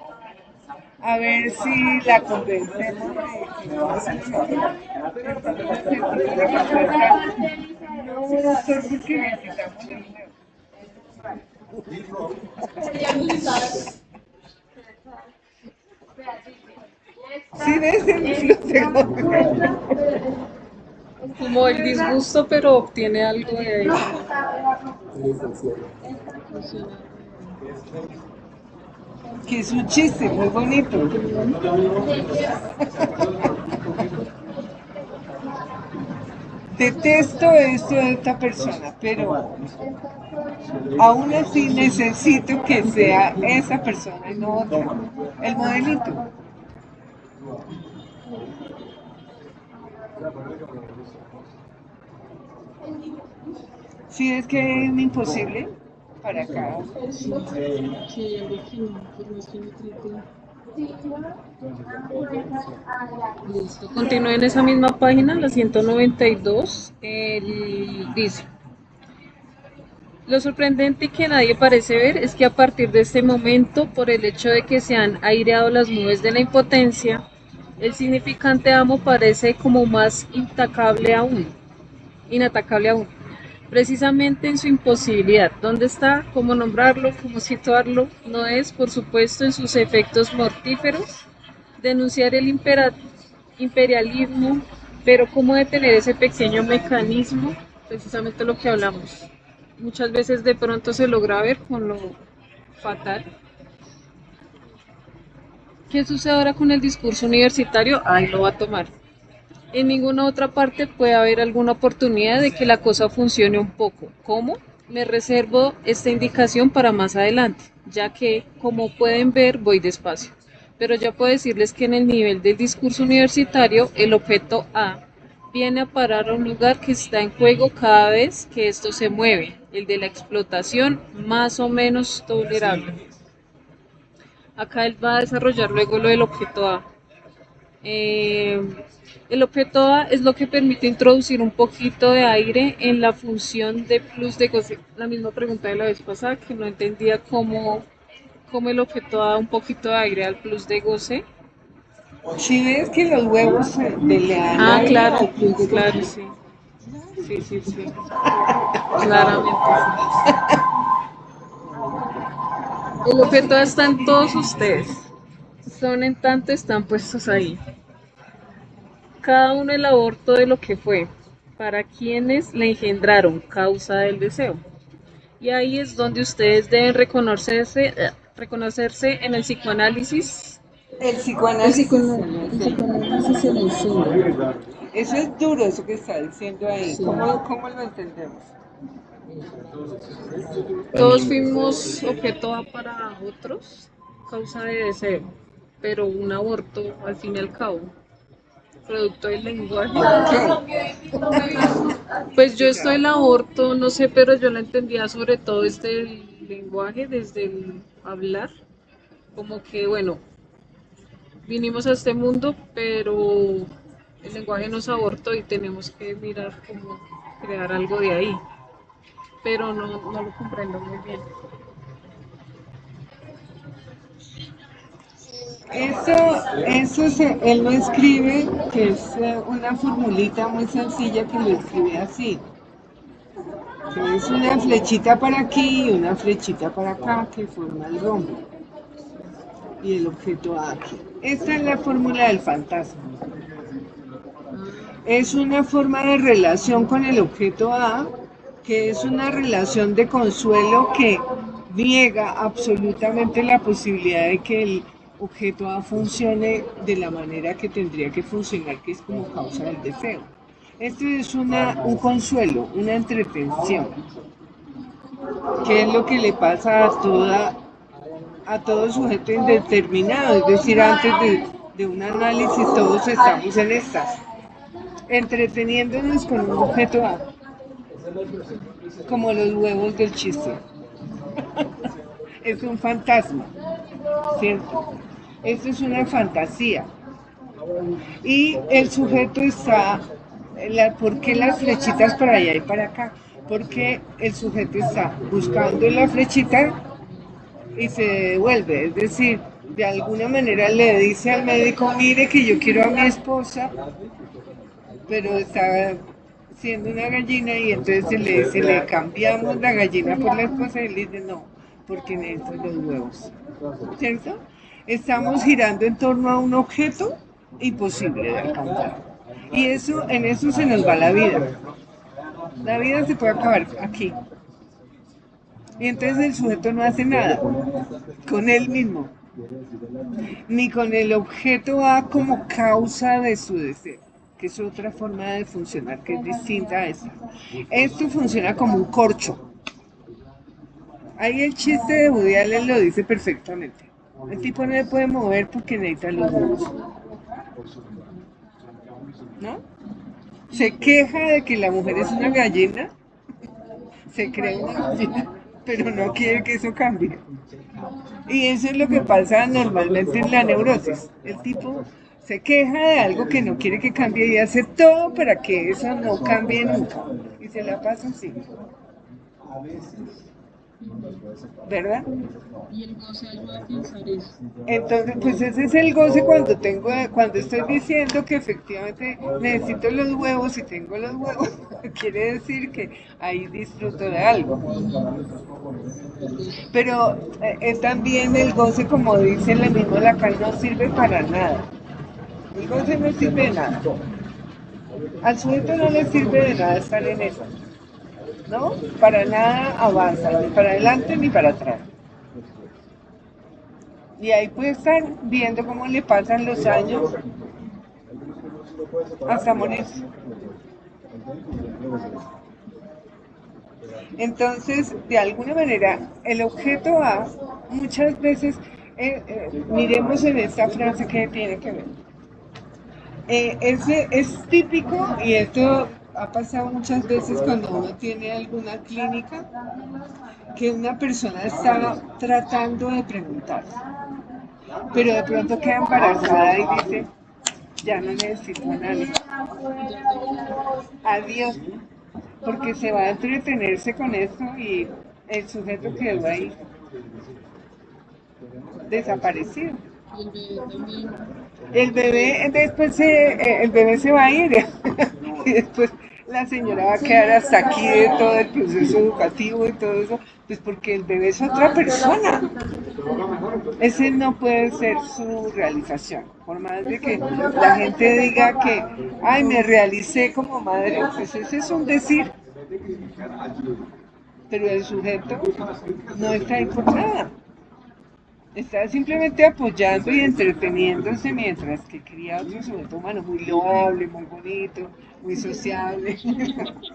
a ver si la convencemos de que va a ser gallina. Entonces el tipo le contesta, no, doctor, porque necesitamos el nuevo. Sí, ves el flujo. Como el disgusto, pero obtiene algo de ahí. Que es un chiste muy bonito. Detesto esto de esta persona, pero aún así necesito que sea esa persona y no otra. El modelito. Sí, es que es imposible para cada uno. Listo. Continúe en esa misma página, la 192. Dice: lo sorprendente que nadie parece ver es que a partir de este momento, por el hecho de que se han aireado las nubes de la impotencia, el significante amo parece como más inatacable aún, precisamente en su imposibilidad. ¿Dónde está? ¿Cómo nombrarlo? ¿Cómo situarlo? No es, por supuesto, en sus efectos mortíferos, denunciar el imperialismo, pero ¿cómo detener ese pequeño mecanismo? Precisamente lo que hablamos. Muchas veces de pronto se logra ver con lo fatal. ¿Qué sucede ahora con el discurso universitario? Ahí lo va a tomar. En ninguna otra parte puede haber alguna oportunidad de que la cosa funcione un poco. ¿Cómo? Me reservo esta indicación para más adelante, ya que, como pueden ver, voy despacio. Pero ya puedo decirles que en el nivel del discurso universitario, el objeto A viene a parar a un lugar que está en juego cada vez que esto se mueve, el de la explotación más o menos tolerable. Acá él va a desarrollar luego lo del objeto A. Eh, el objeto A es lo que permite introducir un poquito de aire en la función de plus de goce. La misma pregunta de la vez pasada, que no entendía cómo el objeto da un poquito de aire al plus de goce. Si ves que los huevos le dan Ah, aire claro, al plus de claro, goce. sí. Sí. Claramente, sí. El objeto A está en todos ustedes. Son en tanto están puestos ahí. Cada uno el aborto de lo que fue, para quienes le engendraron, causa del deseo. Y ahí es donde ustedes deben reconocerse en el psicoanálisis. El El psicoanálisis se lo enseña. psicoanálisis se le enseña. Eso es duro, eso que está diciendo ahí. Sí. ¿Cómo lo entendemos? Todos fuimos objeto A para otros, causa de deseo, pero un aborto, al fin y al cabo, producto del lenguaje. Pues yo esto del aborto, no sé, pero yo lo entendía sobre todo desde el lenguaje, desde el hablar, como que, bueno, vinimos a este mundo, pero el lenguaje nos abortó y tenemos que mirar cómo crear algo de ahí, pero no lo comprendo muy bien. Él lo escribe, que es una formulita muy sencilla que lo escribe así. Que es una flechita para aquí y una flechita para acá que forma el rombo. Y el objeto A aquí. Esta es la fórmula del fantasma. Es una forma de relación con el objeto A, que es una relación de consuelo que niega absolutamente la posibilidad de que el objeto A funcione de la manera que tendría que funcionar, que es como causa del deseo. Esto es un consuelo, una entretención, que es lo que le pasa a todo sujeto indeterminado, es decir, antes de un análisis todos estamos en estas, entreteniéndonos con un objeto A, como los huevos del chiste. Es un fantasma, ¿cierto? Esto es una fantasía. Y el sujeto está, ¿por qué las flechitas para allá y para acá? Porque el sujeto está buscando la flechita y se devuelve, es decir, de alguna manera le dice al médico, mire que yo quiero a mi esposa, pero está siendo una gallina y entonces le cambiamos la gallina por la esposa y él dice no, porque necesito los huevos, ¿cierto? Estamos girando en torno a un objeto imposible de alcanzar. Y en eso se nos va la vida. La vida se puede acabar aquí. Y entonces el sujeto no hace nada con él mismo, ni con el objeto A como causa de su deseo, que es otra forma de funcionar que es distinta a esta. Esto funciona como un corcho. Ahí el chiste de Woody Allen lo dice perfectamente. El tipo no se puede mover porque necesita los huevos, ¿no? Se queja de que la mujer es una gallina, se cree una gallina, pero no quiere que eso cambie. Y eso es lo que pasa normalmente en la neurosis. El tipo se queja de algo que no quiere que cambie y hace todo para que eso no cambie nunca. Y se la pasa así. ¿Verdad? Y el goce ayuda a pensar eso. Entonces, pues ese es el goce cuando estoy diciendo que efectivamente necesito los huevos y tengo los huevos, quiere decir que ahí disfruto de algo. Pero también el goce, como dice el mismo Lacan, no sirve para nada. El goce no sirve de nada. Al sujeto no le sirve de nada estar en eso, ¿no? Para nada avanza, ni para adelante ni para atrás. Y ahí puede estar viendo cómo le pasan los años hasta morirse. Entonces, de alguna manera, el objeto A, muchas veces, miremos en esta frase que tiene que ver. Es típico, y esto ha pasado muchas veces cuando uno tiene alguna clínica, que una persona está tratando de preguntar, pero de pronto queda embarazada y dice, ya no necesito a nadie. Adiós. Porque se va a entretenerse con esto y el sujeto quedó ahí desaparecido. El bebé después el bebé se va a ir y después la señora va a quedar hasta aquí de todo el proceso educativo y todo eso, pues porque el bebé es otra persona. Ese no puede ser su realización, por más de que la gente diga que, ay, me realicé como madre, pues ese es un decir. pero el sujeto no está ahí por nada. Está simplemente apoyando y entreteniéndose mientras que cría otro sujeto humano muy loable, muy bonito, muy sociable,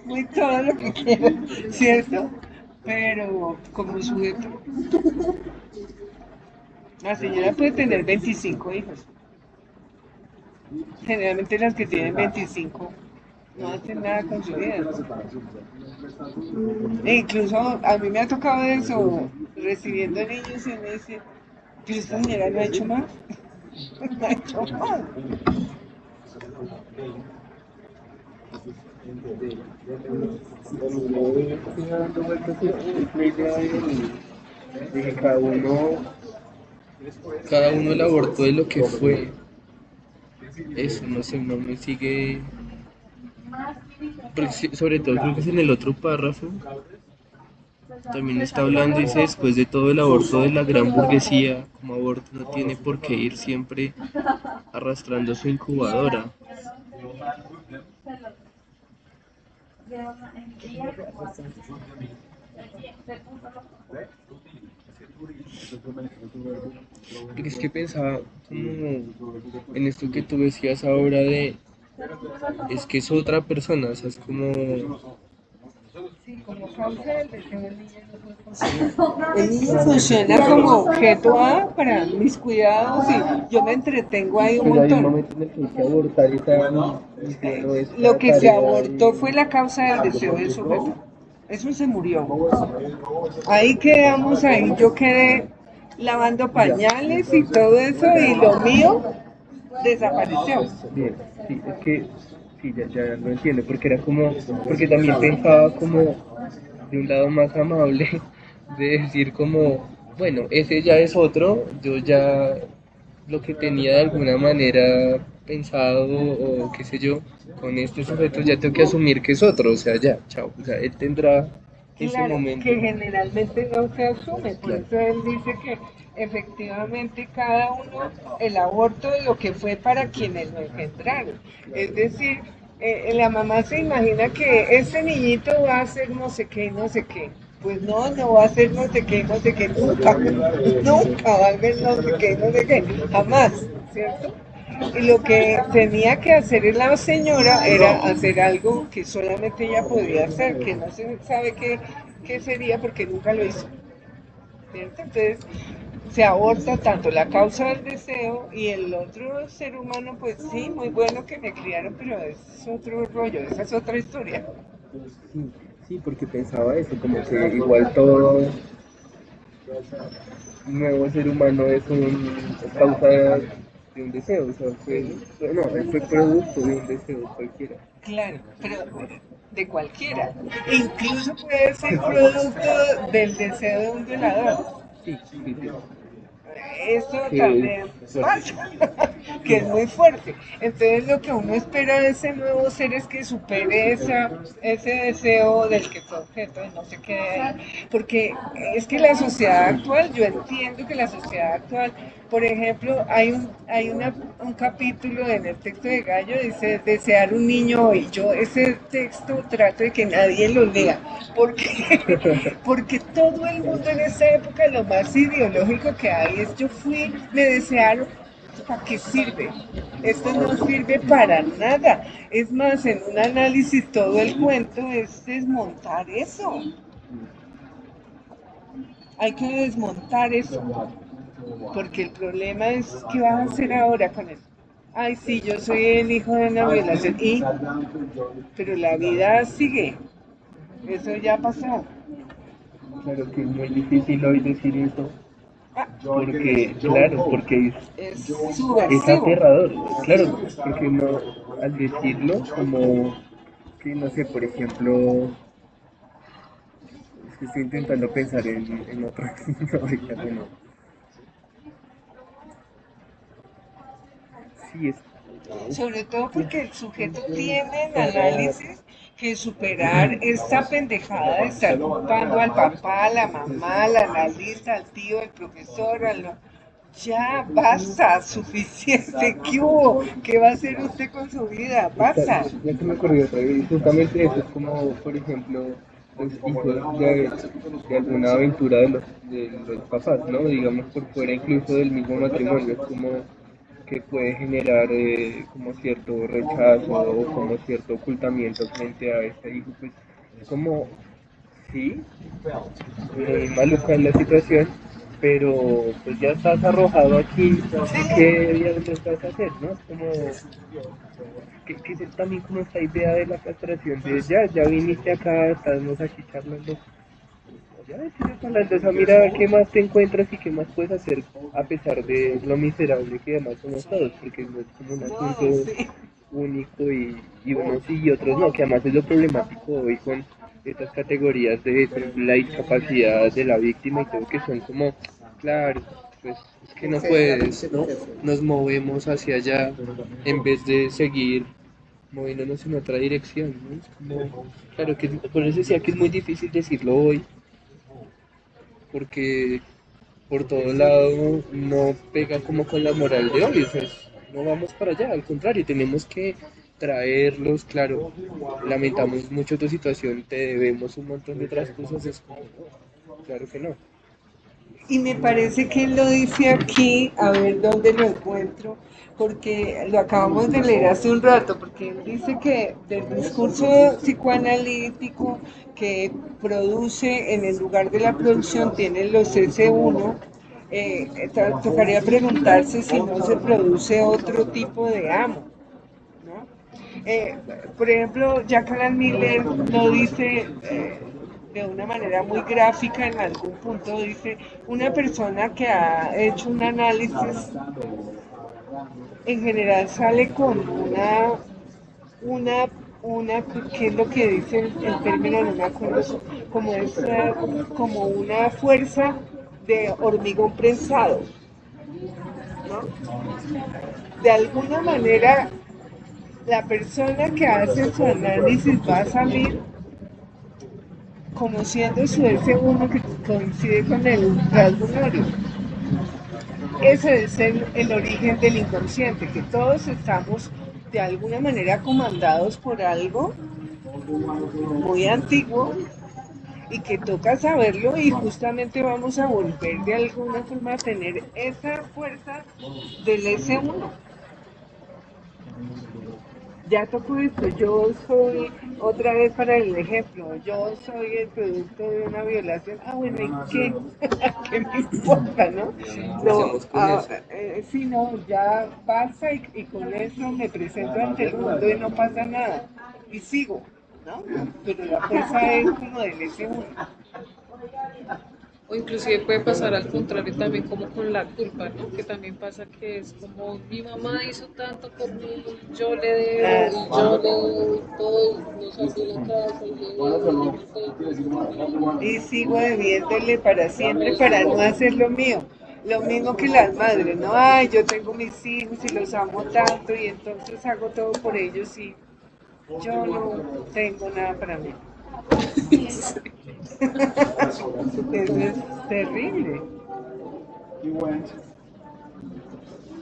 muy todo lo que quiera, ¿cierto? Pero como sujeto, la señora puede tener 25 hijos. Generalmente las que tienen 25 no hacen nada con su vida. E incluso a mí me ha tocado eso, recibiendo niños y me dice, pero esta señora no ha hecho más, no ha hecho más. Estoy dando vueltas a la idea de que cada uno el aborto de lo que fue. Eso, no sé, no me sigue. Porque sobre todo creo que es en el otro párrafo. También está hablando, dice, después de todo el aborto de la gran burguesía, como aborto no tiene por qué ir siempre arrastrando su incubadora. Porque es que pensaba como en esto que tú decías ahora de, es que es otra persona, o sea, es como, Sí, como causa del deseo del niño no puede funcionar. El niño funciona como objeto A para mis cuidados y yo me entretengo ahí un pero hay un montón. momento en el que hay que abortar esa misión o Lo esta que se tarea abortó y fue la causa del deseo del sujeto. Eso se murió. Ahí quedamos, ahí yo quedé lavando ya. pañales y todo eso y lo mío desapareció. Bien, sí, es que sí, ya lo entiendo, porque era como, porque también pensaba como de un lado más amable, de decir como, bueno, ese ya es otro, yo ya lo que tenía de alguna manera pensado o qué sé yo, con este sujeto ya tengo que asumir que es otro, o sea, ya, chao, o sea, él tendrá ese Claro, que momento, generalmente no se asume, por claro, eso él dice que efectivamente cada uno, el aborto de lo que fue para quienes lo engendraron. Es decir, la mamá se imagina que ese niñito va a ser no sé qué, no sé qué. Pues no, no va a ser no sé qué, nunca, nunca va a ser no sé qué, no sé qué, jamás, ¿cierto? Y lo que tenía que hacer la señora era hacer algo que solamente ella podía hacer, que no se sabe qué sería porque nunca lo hizo. ¿Cierto? Entonces se aborta tanto la causa del deseo y el otro ser humano, pues sí, muy bueno que me criaron, pero es otro rollo, esa es otra historia. sí, sí, porque pensaba eso, como que igual todo nuevo ser humano es causa de un deseo, o sea, no, él fue producto de un deseo cualquiera. Claro, pero de cualquiera. E incluso puede ser producto del deseo de un violador. Sí, sí, sí, Eso que es también fuerte. pasa, que es muy fuerte. Entonces lo que uno espera de ese nuevo ser es que supere ese deseo del que fue objeto y no se quede ahí. Porque es que la sociedad actual, yo entiendo que la sociedad actual, por ejemplo, un capítulo en el texto de Gallo, dice desear un niño hoy. Yo ese texto trato de que nadie lo lea, porque, porque todo el mundo en esa época lo más ideológico que hay es yo fui, me desearon, ¿para qué sirve? Esto no sirve para nada. Es más, en un análisis todo el cuento es desmontar eso. Hay que desmontar eso. Porque el problema es qué vas a hacer ahora con eso. Ay, sí, yo soy el hijo de una violación. Pero la vida sigue. Eso ya pasó. Claro que es muy difícil hoy decir eso, Ah, porque, claro, porque es es subversivo. aterrador, claro, porque no, al decirlo, como que no sé, por ejemplo, es que estoy intentando pensar en otra, no, ahorita no. Sí, Sobre todo porque el sujeto tiene en análisis que superar esta pendejada de estar culpando al papá, a la mamá, al analista, al tío, al profesor, Ya, basta, suficiente. ¿Qué hubo? ¿Qué va a hacer usted con su vida? está, Basta. ya se me ocurrió otra vez, justamente eso, es como, por ejemplo, pues, hijos de alguna aventura de los papás, ¿no? Digamos por fuera incluso del mismo matrimonio, es como que puede generar como cierto rechazo o como cierto ocultamiento frente a este hijo, pues como sí, muy maluca en la situación, pero pues ya estás arrojado aquí, ¿qué diablos vas a hacer, no? Como que es también como esta idea de la castración de ya viniste acá, estamos aquí charlando, ya sigue hablando, o sea, mira qué más te encuentras y qué más puedes hacer a pesar de lo miserable que además somos todos, porque no es como un asunto No, sí. único y unos sí y otros no, que además es lo problemático hoy con estas categorías de por ejemplo, la discapacidad de la víctima y todo, que son como, claro, pues es que no puedes, ¿no? Nos movemos hacia allá en vez de seguir moviéndonos en otra dirección, ¿no? Es como, claro que por eso decía que es muy difícil decirlo hoy, porque por todo lado no pega como con la moral de hoy, o sea, no vamos para allá, al contrario, tenemos que traerlos, claro, lamentamos mucho tu situación, te debemos un montón de otras cosas, es como, no, claro que no. Y me parece que él lo dice aquí, a ver dónde lo encuentro, porque lo acabamos de leer hace un rato, porque él dice que del discurso psicoanalítico que produce en el lugar de la producción tienen los S1, tocaría preguntarse si no se produce otro tipo de amo, ¿no? Eh, por ejemplo, Jack Alan Miller lo dice de una manera muy gráfica en algún punto, dice, una persona que ha hecho un análisis en general sale con una, una, ¿qué es lo que dice el término? No me acuerdo, como, como una fuerza de hormigón prensado, ¿no? De alguna manera la persona que hace su análisis va a salir conociendo su S1 que coincide con el rasgo norio. Ese es el origen del inconsciente, que todos estamos de alguna manera comandados por algo muy antiguo y que toca saberlo y justamente vamos a volver de alguna forma a tener esa fuerza del S1. Ya tocó esto, yo soy, otra vez para el ejemplo, yo soy el producto de una violación, bueno, ¿y qué? ¿Qué me importa, no? ¿Qué No, hacemos con eso? sí, no, ya pasa y con eso me presento ante el mundo y no pasa nada, y sigo, ¿no? Pero la fuerza es como del S1. O inclusive puede pasar al contrario también como con la culpa, ¿no? Que también pasa que es como mi mamá hizo tanto por mí, yo le debo Ah, y yo le doy todo y no salgo de la casa y le debo y le mantengo. y sigo debiéndole para siempre para no hacer lo mío. Lo mismo que las madres, ¿no? Ay, yo tengo mis hijos y los amo tanto y entonces hago todo por ellos y yo no tengo nada para mí. Eso es terrible.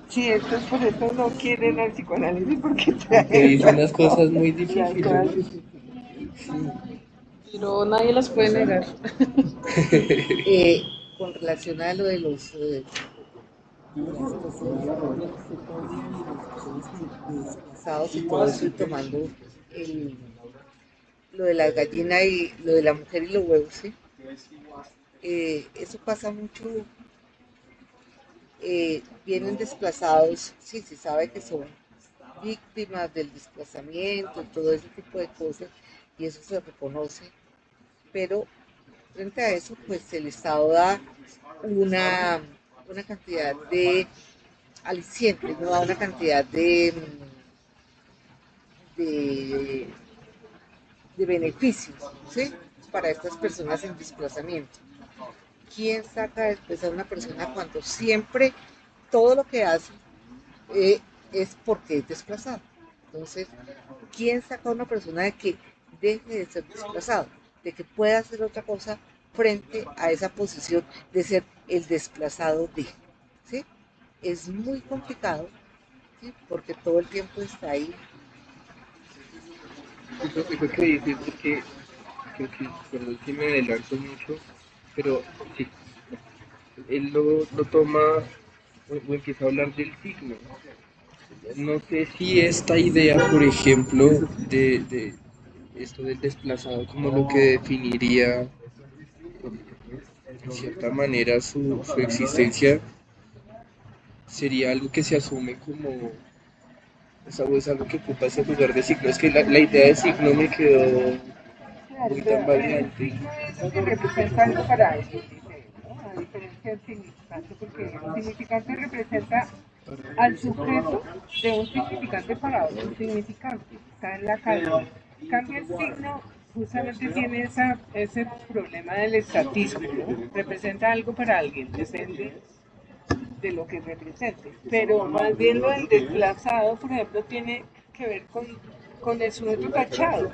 Sí, entonces por eso no quieren al psicoanálisis porque Porque trae dice unas esas cosas cosas, muy las difíciles. cosas difíciles. Sí. Pero nadie las puede negar. Con relación a lo de los las cosas de cesárea y las personas desplazados y todo eso, y tomando el, lo de la gallina y lo de la mujer y los huevos, ¿sí? Eso pasa mucho, vienen desplazados, sí, se sabe que son víctimas del desplazamiento, todo ese tipo de cosas, y eso se reconoce, pero frente a eso, pues el Estado da una, una cantidad de alicientes, no da una cantidad de, de beneficios, ¿sí? Para estas personas en desplazamiento. ¿Quién saca después a una persona cuando siempre todo lo que hace eh, es porque es desplazado? Entonces, ¿quién saca a una persona de que deje de ser desplazado, de que pueda hacer otra cosa frente a esa posición de ser el desplazado de? ¿Sí? Es muy complicado, ¿sí? Porque todo el tiempo está ahí. Eso que dices, porque creo que, perdón si me adelanto mucho, pero sí, él lo toma o empieza a hablar del signo. No sé si esta idea, por ejemplo, de esto del desplazado, como lo que definiría en cierta manera su existencia, sería algo que se asume como, es algo que ocupa ese lugar de signo. Es que la idea de signo me quedó Claro, muy pero tambaleante. el signo es que representa algo para alguien, dice él, ¿no? A diferencia del significante, porque el significante representa al sujeto de un significante para otro significante, está en la calle. Cambia el signo, justamente tiene ese problema del estatismo, ¿no? Representa algo para alguien, depende de lo que represente. Pero más bien lo del desplazado, por ejemplo, tiene que ver con el sujeto tachado.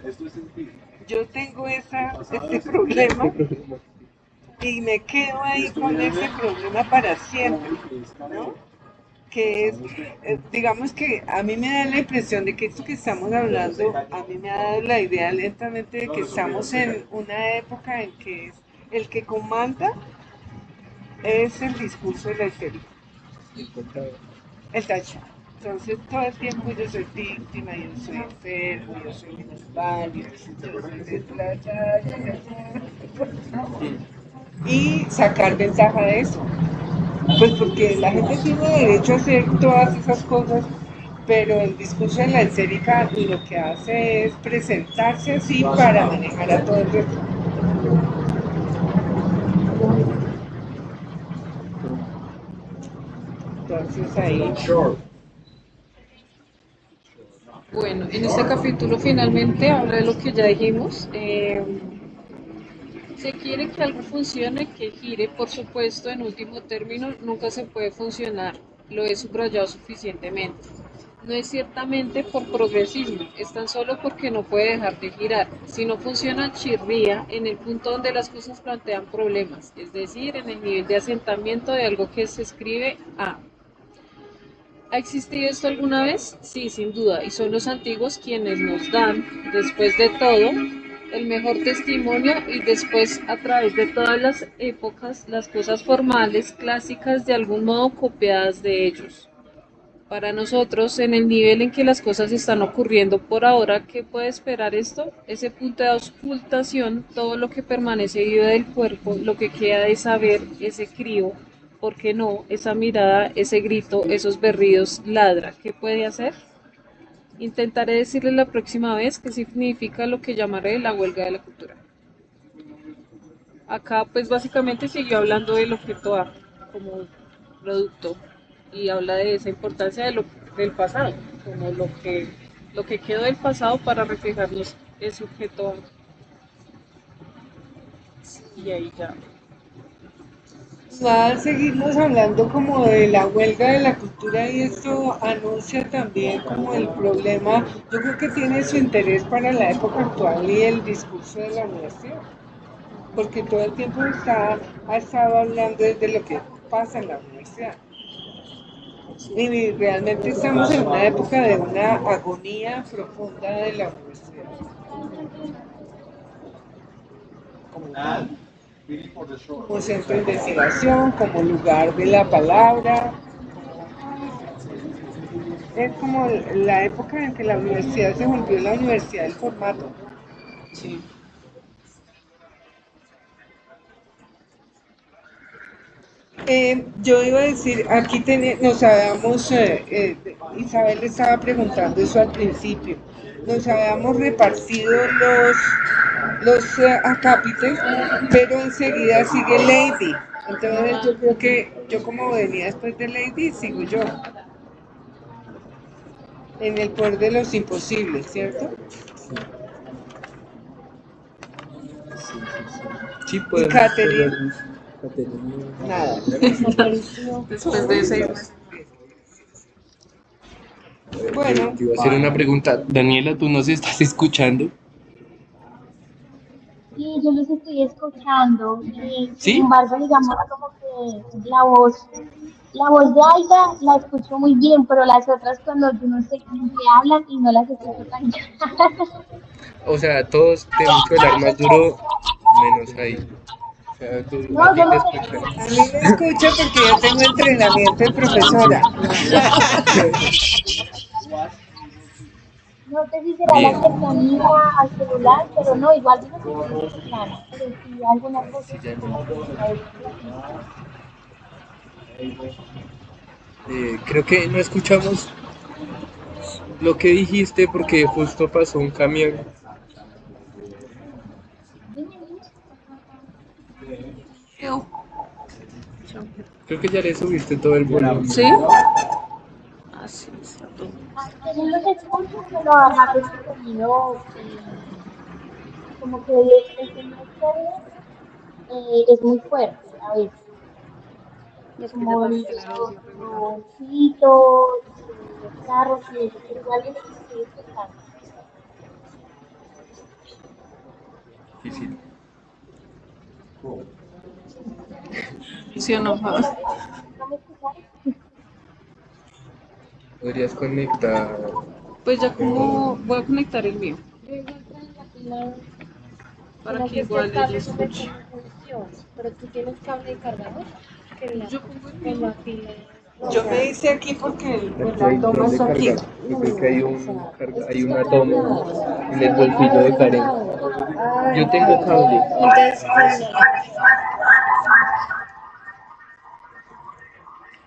Yo tengo ese problema y me quedo ahí con ese problema para siempre, ¿no? Que es, digamos que a mí me da la impresión de que esto que estamos hablando, a mí me ha dado la idea lentamente de que estamos en una época en que el que comanda es el discurso de la serie, El contador. el tacho. Entonces todo el tiempo yo soy víctima, yo soy enfermo, yo soy minusválido, yo soy desplazada, y sacar ventaja de eso. Pues porque la gente tiene derecho a hacer todas esas cosas, pero el discurso de la escérica lo que hace es presentarse así para manejar a todo el resto. Entonces ahí, Bueno, en este capítulo finalmente habla de lo que ya dijimos. Se quiere que algo funcione, que gire, por supuesto, en último término, nunca se puede funcionar. Lo he subrayado suficientemente. No es ciertamente por progresismo, es tan solo porque no puede dejar de girar. Si no funciona, chirría en el punto donde las cosas plantean problemas, es decir, en el nivel de asentamiento de algo que se escribe A. ¿Ha existido esto alguna vez? Sí, sin duda, y son los antiguos quienes nos dan, después de todo, el mejor testimonio y después, a través de todas las épocas, las cosas formales, clásicas, de algún modo copiadas de ellos. Para nosotros, en el nivel en que las cosas están ocurriendo por ahora, ¿qué puede esperar esto? Ese punto de auscultación, todo lo que permanece vivo del cuerpo, lo que queda de saber, ese crío, ¿por qué no? Esa mirada, ese grito, esos berridos, ladra, ¿qué puede hacer? Intentaré decirle la próxima vez qué significa lo que llamaré la huelga de la cultura. Acá pues básicamente siguió hablando del objeto A como producto y habla de esa importancia del pasado, como lo que quedó del pasado para reflejarnos ese objeto A. Y ahí ya. va a seguirnos hablando como de la huelga de la cultura y esto anuncia también como el problema, yo creo que tiene su interés para la época actual y el discurso de la universidad, porque todo el tiempo ha estado hablando de lo que pasa en la universidad. Y realmente estamos en una época de una agonía profunda de la universidad. Como centro de investigación, como lugar de la palabra. Es como la época en que la universidad se volvió la universidad del formato. Sí. Yo iba a decir, aquí nos habíamos, Isabel estaba preguntando eso al principio, nos habíamos repartido los acápites, pero enseguida sigue Lady. Entonces yo creo que yo como venía después de Lady, sigo yo, en el poder de los imposibles, ¿cierto? Sí, Y podemos Catherine, ponernos. Caterina. nada. Desapareció. Después de ese... Bueno, Te iba a hacer una pregunta. Daniela, ¿tú nos estás escuchando? Sí, yo los estoy escuchando y sin ¿Sí? embargo, digamos como que la voz La voz de Aida la escucho muy bien, pero las otras cuando yo no sé cómo que hablan y no las escucho tan bien. O sea, todos tenemos que hablar más duro, menos ahí. O sea, a No, ti yo te no escuchan. A mí me escucha porque yo tengo entrenamiento de profesora. no sé si será la Bien. cercanía al celular, pero no, igual yo no te escucho clara, pero sí algunas Sí, cosas ya como no. que se me dificultan. Creo que no escuchamos lo que dijiste porque justo pasó un camión. Dime, dime. Ew. Chao. Creo que ya le subiste todo el volumen. ¿Sí? Así está todo. Ah, según lo que escucho, pero a veces el sonido, como que el sonido externo es muy fuerte a veces, Es que ya como también tiene la voz muy regular. los pitos, los carros y eso, pero igual yo los estoy escuchando. Difícil. ¿Sí o no? ¿No me escucharon? Podrías conectar. Pues ya como voy a conectar el mío Yo igual traigo la pila, para sino que que es que el igual ella cable escuche. no funciona. Pero tú tienes cable de cargador, que Yo pongo el con mío. la pila, no, o Yo me sea, hice aquí porque Aquí la hay toma donde está aquí. cargar. Yo no, creo que hay o un sea, es que hay está una toma cargado, en el bolsillo de está Karen. cargado. Yo Ay, tengo cable. Entonces, combínalo.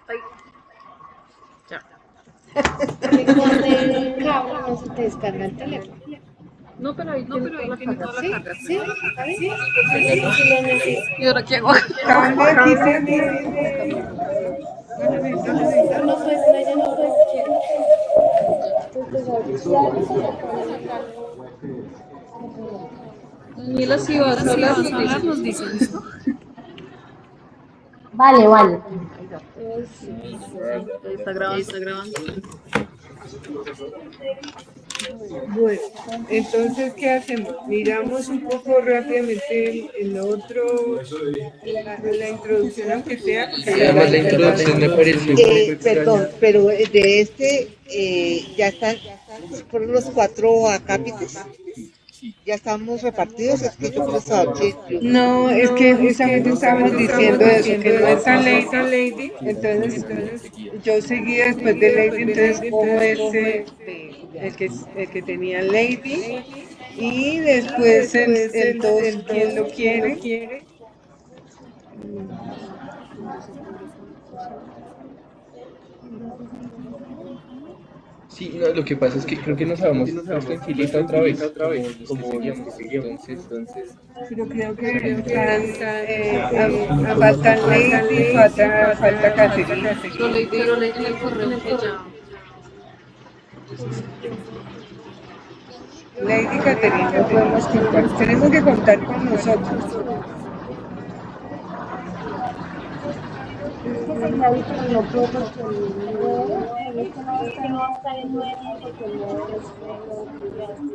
Ay, ya. Porque con el cable no se te descarga el teléfono. No, pero ahí tiene toda la carga. ¿Sí? ¿Sí? ¿Está bien? ¿Verdad, no? Si lo necesitas. ¿Y ahora qué hago? cable aquí tiene. No, pues no, ella no puede siquiera. Entonces, si algo se te puede sacarlo. Daniela, si vas a hablar, nos dice, ¿listo? Vale, vale. Ahí está grabando. Bueno, entonces, ¿qué hacemos? Miramos un poco rápidamente el otro, la introducción, aunque sea, porque Sí, ya además la, la ya la. introducción me pareció un poco Perdón, extraña. pero de este ya están, fueron los cuatro acápites, ya estamos repartidos, es que yo no estaba No, es que justamente estábamos diciendo eso, que no está Lady, entonces yo seguí después de Lady, entonces cojo ese, el que tenía Lady, y después el 2 ¿quién lo quiere? Sí, no, lo que pasa es que creo que nos habíamos puesto en filita otra vez, como seguíamos. Entonces, Pero creo que están, faltan Lady, falta Caterina. Pero le dijo en el correo que ya. Lady y Caterina no podemos contar, tenemos que contar con nosotros. Es que sería difícil, no puedo porque el 9, es que no va a estar el 9 porque el 9 es feriado.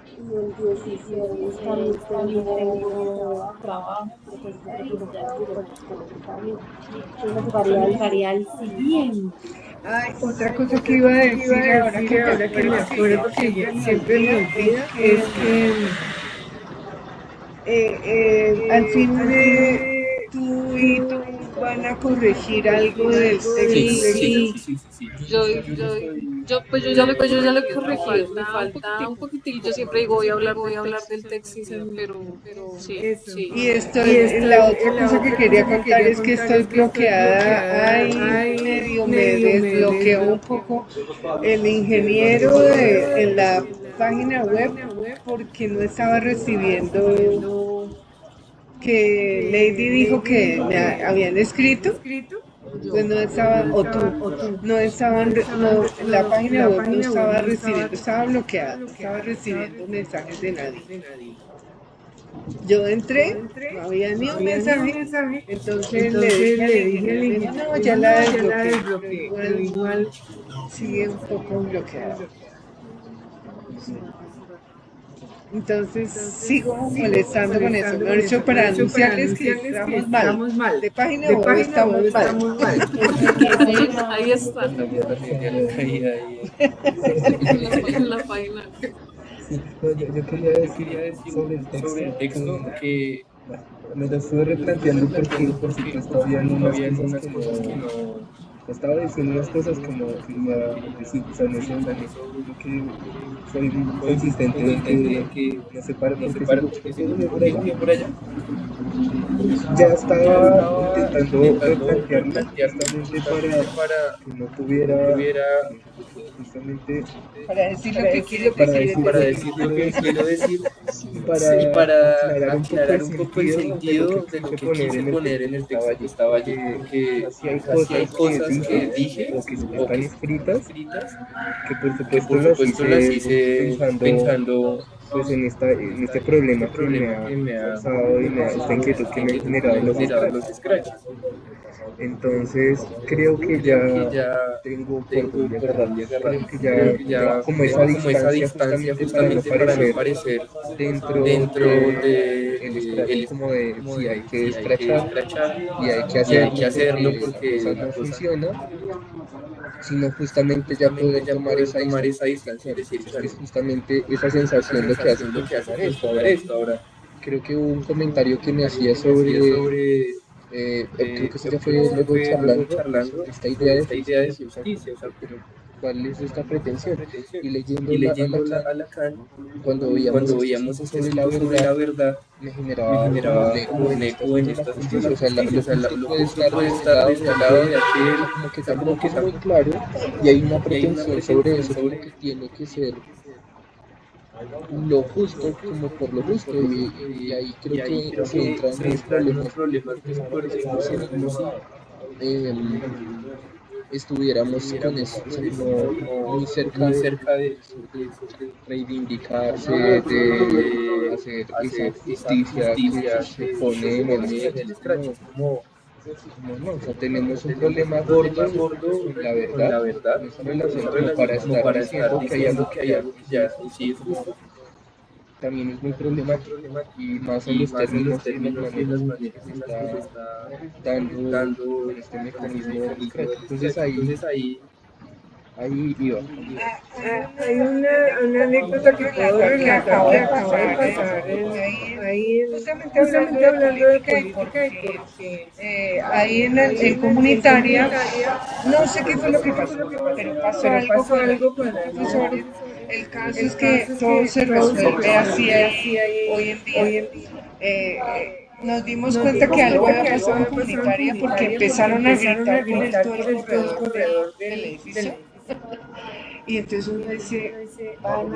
Y el 16 también tengo trabajo, porque ya es también. Entonces me tocaría el siguiente. Ay, otra cosa que iba a decir ahora que me acuerdo que siempre me olvido es que al fin tú y tú van a corregir algo del texto. Yo, pues yo ya lo he corregido, me falta un poquitillo, yo siempre digo voy a hablar del texto, pero sí, sí. Y la otra cosa que quería contar es que estoy bloqueada. Ay, medio me desbloqueó un poco el ingeniero en la página web porque no estaba recibiendo que Lady dijo que me habían escrito, pues no estaba, o tú, no estaban, no, la página web no estaba recibiendo, estaba bloqueada, no estaba recibiendo mensajes de nadie. Yo entré, no había ni un mensaje, entonces le dije al ingeniero, me dijo, no, ya la desbloqueé, pero igual sigue un poco bloqueada. Entonces sigo molestando con eso. Mejor dicho, para anunciarles que estamos mal. De página web estamos mal. Ahí está, También la familia caía ahí. en la página. Sí, no, yo quería decir sobre el texto que bueno, me lo estuve replanteando porque por supuesto habían unas cosas que no estaba diciendo unas cosas que no quería decir, o sea, en eso creo que soy muy consistente en que no sé para porque si yo por allá ya estaba intentando replantearlo justamente para que no tuviera justamente Para decir lo que quieres para decir decir en lo decir. que quiero decir y para aclarar un poco el sentido de lo que quise poner en el texto que estaba allí, porque Así hay hay cosas que cosas que dije dije o que o están que escritas que que por por supuesto supuesto las las hice hice pensando pues en este problema que me ha causado y esta inquietud que me han generado los scratch. scratches. Entonces creo que ya tengo por dónde agarrar. Creo que ya tengo como esa distancia justamente para no parecer dentro de el scratch como de si hay que escrachar y hay que hacerlo porque la cosa no funciona, sino justamente ya poder tomar esa distancia y decir, bueno, es justamente esa sensación lo que hace funcionar esto. Ahora, creo que hubo un comentario que me hacía sobre, creo que eso ya fue luego charlando sobre esta idea de justicia, o sea, como que, pero ¿cuál es esta pretensión? Y leyendo a Lacan, cuando veíamos este asunto sobre la verdad, me generaba como un eco en este asunto de la justicia, o sea, lo justo puede estar de este lado, de aquel, o sea, como que tampoco es muy claro y hay una pretensión sobre eso, como que tiene que ser lo justo como por lo justo y ahí creo que se entran los problemas porque me parece como si em, estuviéramos con eso, o sea, como muy cerca de eso, de reivindicarse, de hacer esa justicia que se pone en el scratch. Es como no, o sea, tenemos un problema gordo con la verdad, con esa relación, como para estar diciendo que hay algo que ya sí es justo, también es muy problemático y más en los términos y en las maneras en las que se está dando con este mecanismo del scratch. Entonces ahí iba. Hay una anécdota que puedo relatar que acabo de pasar justamente hablando de política y porque Ahí en comunitaria, no sé qué fue lo que pasó, pero pasó algo con algunos profesores. El caso es que todo se resuelve así ahí hoy en día. Nos dimos cuenta que algo había pasado en comunitaria porque empezaron a gritar por todo el corredor del edificio. Y entonces uno dice, van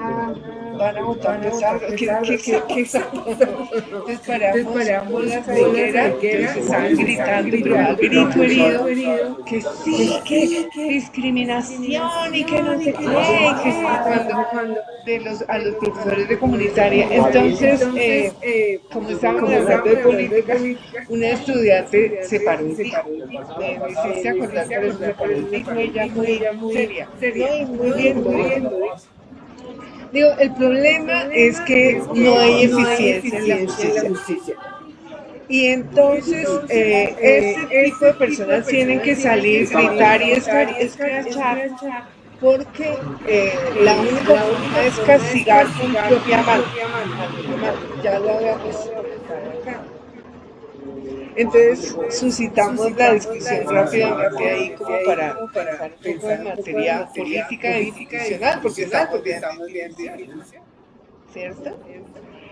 a votar pesado, ¿qué está pasando? Entonces paramos bolas de higuera, entonces estaban gritando, pero a grito herido, que sí, que discriminación y que no sé qué, y que cuando a los profesores de comunitaria. Entonces, como estábamos hablando de política, una estudiante se paró y dijo, me hiciste acordar, por eso se paró y dijo ella muy seria, no, y muy bien, muy bien. Digo, el problema es que no hay eficiencia en la justicia. Y entonces, este tipo de personas tienen que salir, gritar y escrachar, porque la única forma es castigar con propia mano. Ya lo habíamos comentado acá. Entonces suscitamos la discusión rápidamente ahí como para pensar un poco en materia política e institucional, porque estamos viendo instituciones, ¿cierto?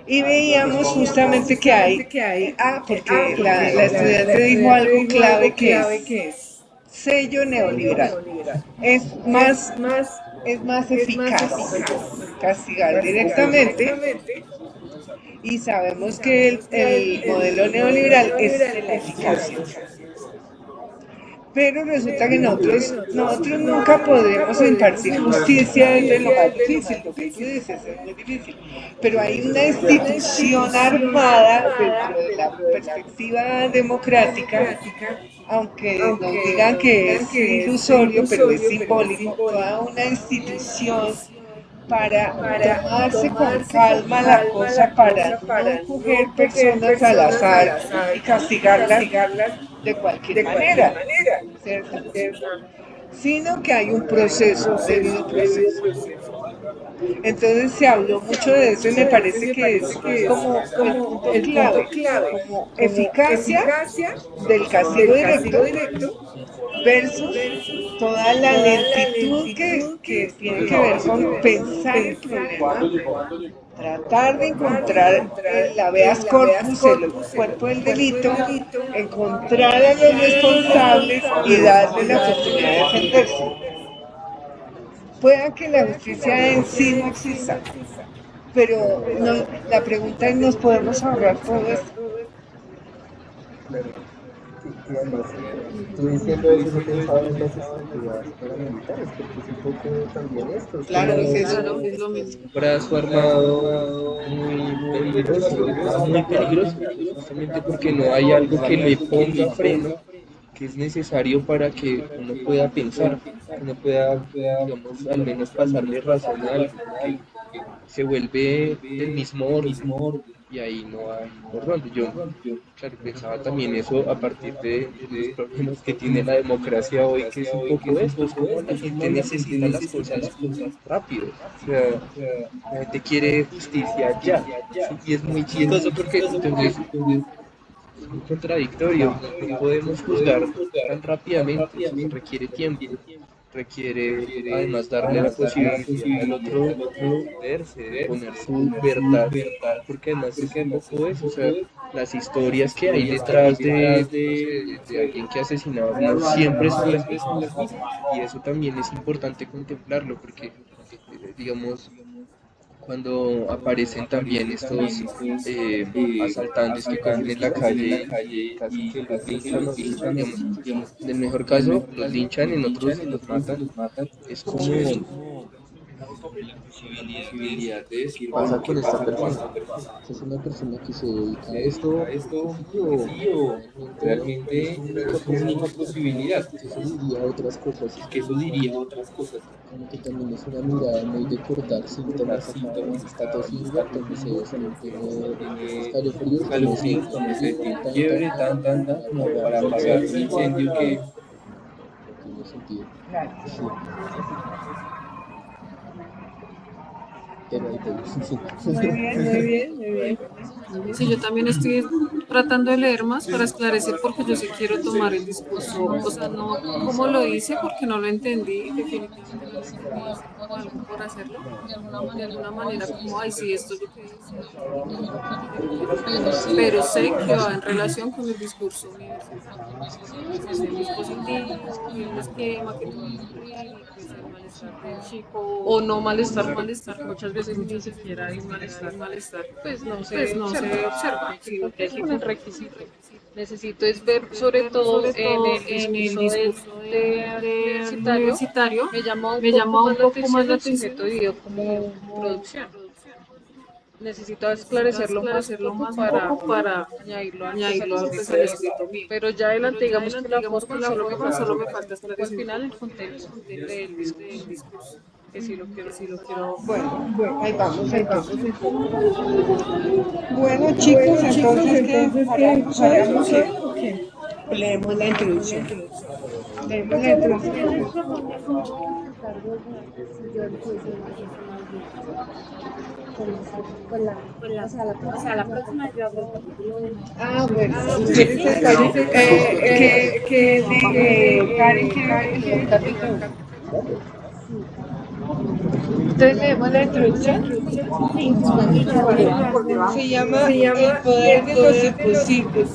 Y veíamos justamente que hay, porque la estudiante dijo algo clave que es sello neoliberal. Es más eficaz castigar directamente y sabemos que el modelo neoliberal es de la eficacia. Pero resulta que nosotros nunca podremos impartir justicia desde lo más difícil, lo que tú dices es muy difícil. Pero hay una institución armada dentro de la perspectiva democrática, aunque nos digan que es ilusorio, pero es simbólico, toda una institución para tomarse con calma la cosa, para no coger personas al azar y castigarlas de cualquier manera, ¿cierto? Sino que hay un proceso, un debido proceso. Entonces se habló mucho de eso y me parece que es como el punto clave, como eficacia del castigo directo versus toda la lentitud que tiene que ver con pensar el problema, tratar de encontrar el habeas corpus, el cuerpo del delito, encontrar a los responsables y darle la oportunidad de defenderse. Pueda que la justicia en sí no exista, pero la pregunta es, ¿nos podemos ahorrar todo esto? Claro. Sí, y además, tú diciendo eso, yo pensaba en las estructuras paramilitares, porque es un poco también esto, es Claro, como es eso. Claro, es lo mismo. un brazo armado muy peligroso, es muy peligroso, justamente porque no hay algo que le ponga freno, que es necesario para que uno pueda pensar, que uno pueda, digamos, al menos pasarle razón a algo, porque se vuelve del mismo orden y ahí no hay por dónde. Yo, claro, pensaba también eso a partir de los problemas que tiene la democracia hoy, que es un poco esto, es como la gente necesita las cosas rápido, o sea, la gente quiere justicia ya, ¿sí? Y es muy chistoso porque entonces es muy contradictorio, no podemos juzgar tan rápidamente, eso requiere tiempo, requiere además darle la posibilidad al otro de defenderse, de poner su verdad, porque además es un poco eso, o sea, las historias que hay detrás no sé, de alguien que ha asesinado a uno siempre son las mismas, y eso también es importante contemplarlo, porque, digamos, cuando aparecen también estos asaltantes que cogen en la calle y casi que los linchan, digamos, en el mejor caso los linchan, en otros los matan, es como la posibilidad de decir, ¿qué pasa con esta persona? Si es una persona que se dedica a esto, sí, o realmente es una única posibilidad, que eso diría otras cosas, como que también es una mirada muy de cortar síntomas acá, está tosiendo, entonces tiene escalofríos, como se tiene fiebre, como para apagar un incendio que no tiene sentido. Sí, pero ahí te sí. Muy bien, muy bien, muy bien. Sí, yo también estoy tratando de leer más para esclarecer porque yo sí quiero tomar el discurso, o sea, no como lo hice porque no lo entendí, definitivamente no lo entendí, hice como algo por hacerlo, de alguna manera como, ay, sí, esto es lo que dice, pero sé que va en relación con el discurso universitario, pues el dispositivo, y el esquema que te va a ocurrir, y pues el malestar del chico, o no malestar, muchas veces ni siquiera hay malestar, pues no se observa, sí, porque es un requisito. Necesito es ver, sobre todo en el discurso del universitario, me llama un poco más la atención el sujeto de video como producción. Necesito esclarecerlo más un poco para añadirlo antes al escrito mío. Pero ya adelante, digamos que la forma solo me falta esclarecer al final el contexto del discurso, que sí lo quiero. Bueno, ahí vamos, ahí vamos. Bueno, chicos, entonces, ¿qué haremos hoy? Leemos la introducción. Leemos Pues la yo les introducción. proponía como empezar desde si yo empiece o sea, la próxima yo hago el capítulo 1. Ah, bueno, ¿quieres estar? Karen quiere leer el capítulo 1. Entonces leemos la introducción. Sí, por debajo. Se llama El poder de los imposibles.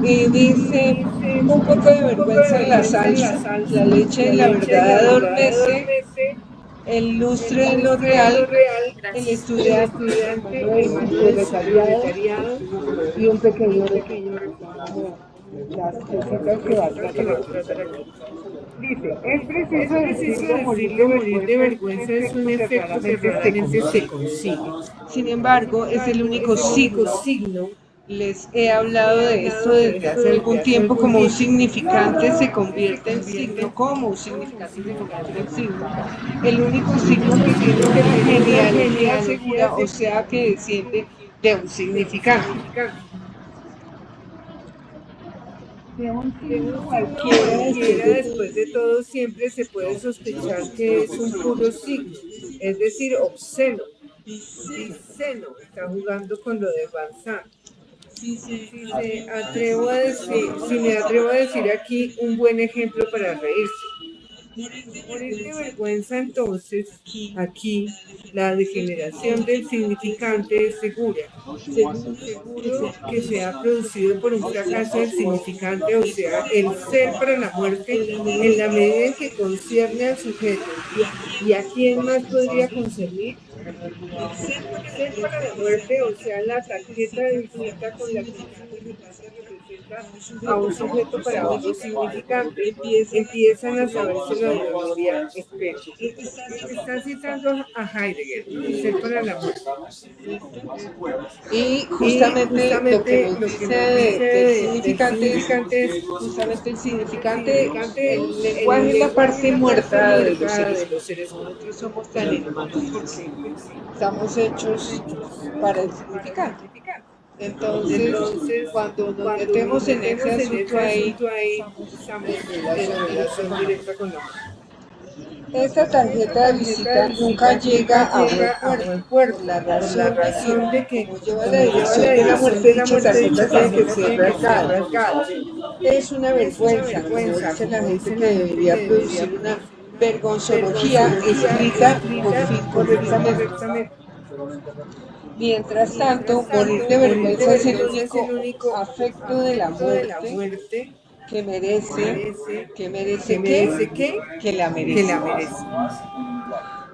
Y dice, un poco de vergüenza en la salsa, la leche de la verdad adormece, el lustre de lo real, el estudiante, el proletariado y un pequeño las cositas que van a tratar aquí. Dice, es preciso decirlo, morir de vergüenza es un efecto que raramente se consigue. Sin embargo, es el único signo les he hablado de esto desde hace algún tiempo, como un significante se convierte en signo, como un significante se convierte en signo. El único signo que tiene una genealogía segura, o sea, que desciende de un significante. De un De signo un signo cualquiera cualquiera, después de todo, siempre se puede sospechar que es un puro signo, es decir, obsceno. Viceno está jugando con lo de Banzán. Si me atrevo a decir aquí un buen ejemplo para reírse. Morir de vergüenza, entonces, aquí, la degeneración del significante es segura. Seguro que se ha producido por un fracaso del significante, o sea, el ser para la muerte, en la medida en que concierne al sujeto. ¿Y a quién más podría concernir? El ser para la muerte, o sea, la tarjeta de visita con la que el significante representa a un sujeto para otro significante, empiezan a sabérselo de memoria. Espera, está citando a Heidegger, el ser para la muerte. Y Y justamente lo que justamente nos lo que dice nos dice del del significante es significante es justamente el significante, el el lenguaje es la lenguaje parte es la parte muerta de los muerta seres de humanos. los seres humanos. Nosotros somos tan inhumanos porque estamos hechos para el significante. Entonces, Entonces, cuando nos cuando nos metemos en ese metemos en asunto ese ahí, asunto ahí, estamos estamos en relación en directa relación con la muerte. directa con la muerte. Esta Esta tarjeta de tarjeta de visita nunca visita llega nunca a buen llega a puerto, buen puerto, por la razón de de que, como lleva la como lleva dirección la de la dirección muerte, de la dicha muerte, dicha tarjeta tiene que tarjeta ser tiene que ser rasgada. rasgada. Es una Es una vergüenza, como vergüenza, dice la como gente, dice que la gente, que debería debería producir una producir una vergonzología vergonzología escrita escrita correctamente. correctamente. Mientras tanto, Mientras morir tanto, de morir de vergüenza es el vergüenza es el único único afecto de la afecto de la muerte muerte que que merece, merece, que merece que qué, merece qué, que la que merece. la merece.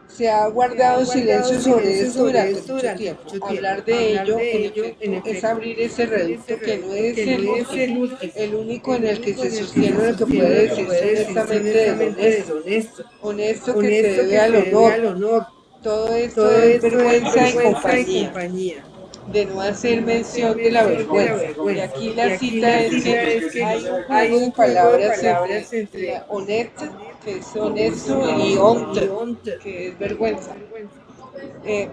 Se ha Se ha guardado guardado silencio sobre silencio esto sobre durante esto mucho durante tiempo. mucho tiempo. Hablar de Hablar ello, en de ello, en efecto, es efecto, abrir ese es abrir ese reducto que no reducto es que no el es último, el último, el único en el el que único se en el que se sostiene lo que sostiene puede lo que decirse puede decirse honestamente honestamente deshonesto, deshonesto, honesto que se honesto debe que al se debe honor. al honor. Todo esto Todo es esto es vergüenza y vergüenza y compañía, compañía. de no De hacer no hacer mención de la mención de la vergüenza. Y vergüenza. aquí Y la aquí cita la es cita que es que hay un hay juego de un juego de palabras palabras entre entre la honnête, que es honesto, y honesto y honte, honte, que es vergüenza. vergüenza.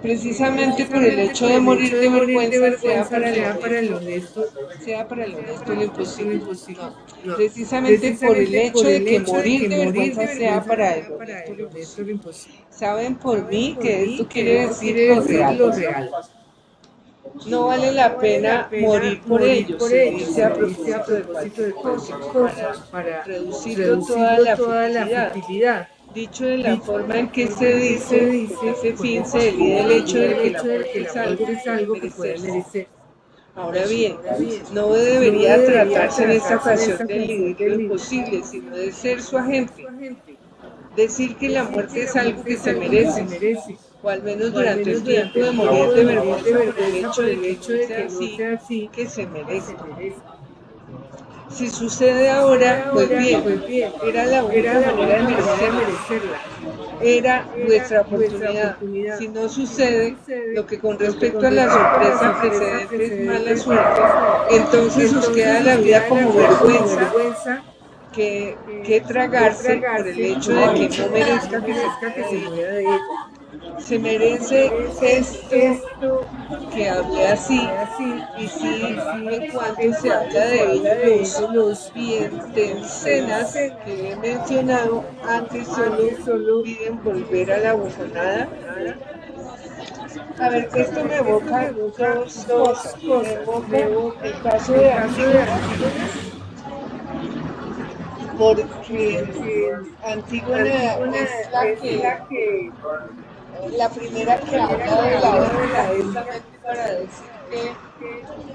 Precisamente por el Precisamente hecho por de el hecho morir de de morir de vergüenza, sea vergüenza, para el sea para el honesto, honesto, sea para el sea honesto para lo el honesto lo imposible. imposible. No, No, precisamente por el precisamente hecho por de el que hecho de morir que de morir de vergüenza sea vergüenza para el sea para honesto el lo honesto lo imposible. imposible. Saben por Saben mí por que esto mí quiere que esto decir quiere lo decir real. lo real. No vale No la vale la pena pena morir por morir ellos, por se ellos, dice a se dice a propósito de propósito cualquier de cosa, cualquier para cosa, para reducirlo toda reducirlo la toda la futilidad. futilidad. Dicho de la Dicho de forma la en que forma se en que se dice, con dice, ese con fin ese se fin elimina se el hecho de elimina el que la hecho de muerte que la es algo muerte es que puede algo que puede merecerse. merecer. Ahora bien, Ahora bien, no no debería debería tratarse en esta tratarse en ocasión esta de ocasión eludir lo del imposible, sino de ser su de ser su agente. agente. Decir que la Decir muerte que es la algo muerte que es se algo que se merece, merece, o al menos o al durante menos el durante tiempo el de morir tiempo de de morir de vergüenza por el vergüenza hecho por de el que hecho no de sea que no así, sea así, que se que se merezca. merece. Si sucede Si sucede ahora, pues ahora, bien, pues bien, era la era única la manera de única manera de merecerlo. merecerla. Era Era vuestra vuestra oportunidad. oportunidad. Si no Si no sucede, sucede, lo que con lo que respecto con a la respecto a la sorpresa sorpresa precedente es mala precedente es suerte, mala suerte, entonces os queda entonces la os vida queda la como vida como vergüenza vergüenza que que tragarse por el tragarse hecho por de el que hecho no de que no merezca que se merezca que muera se de ella. muera de ella. Se Se merece merece esto esto que hablé así, que así, y y sí, en sí, cuanto en se cuanto habla se de habla ello, de los ello, los vientencenas escenas que he mencionado antes solo antes solo piden volver a la bocanada. nada. A ver, A esto me ver, esto me evoca evoca dos dos cosas. Me cosas. Me evoca el evoca caso el de caso de Antígona, Antígona, porque porque Antígona Antígona es la que la primera que habla de la habla de ética, la ética, justamente para decir que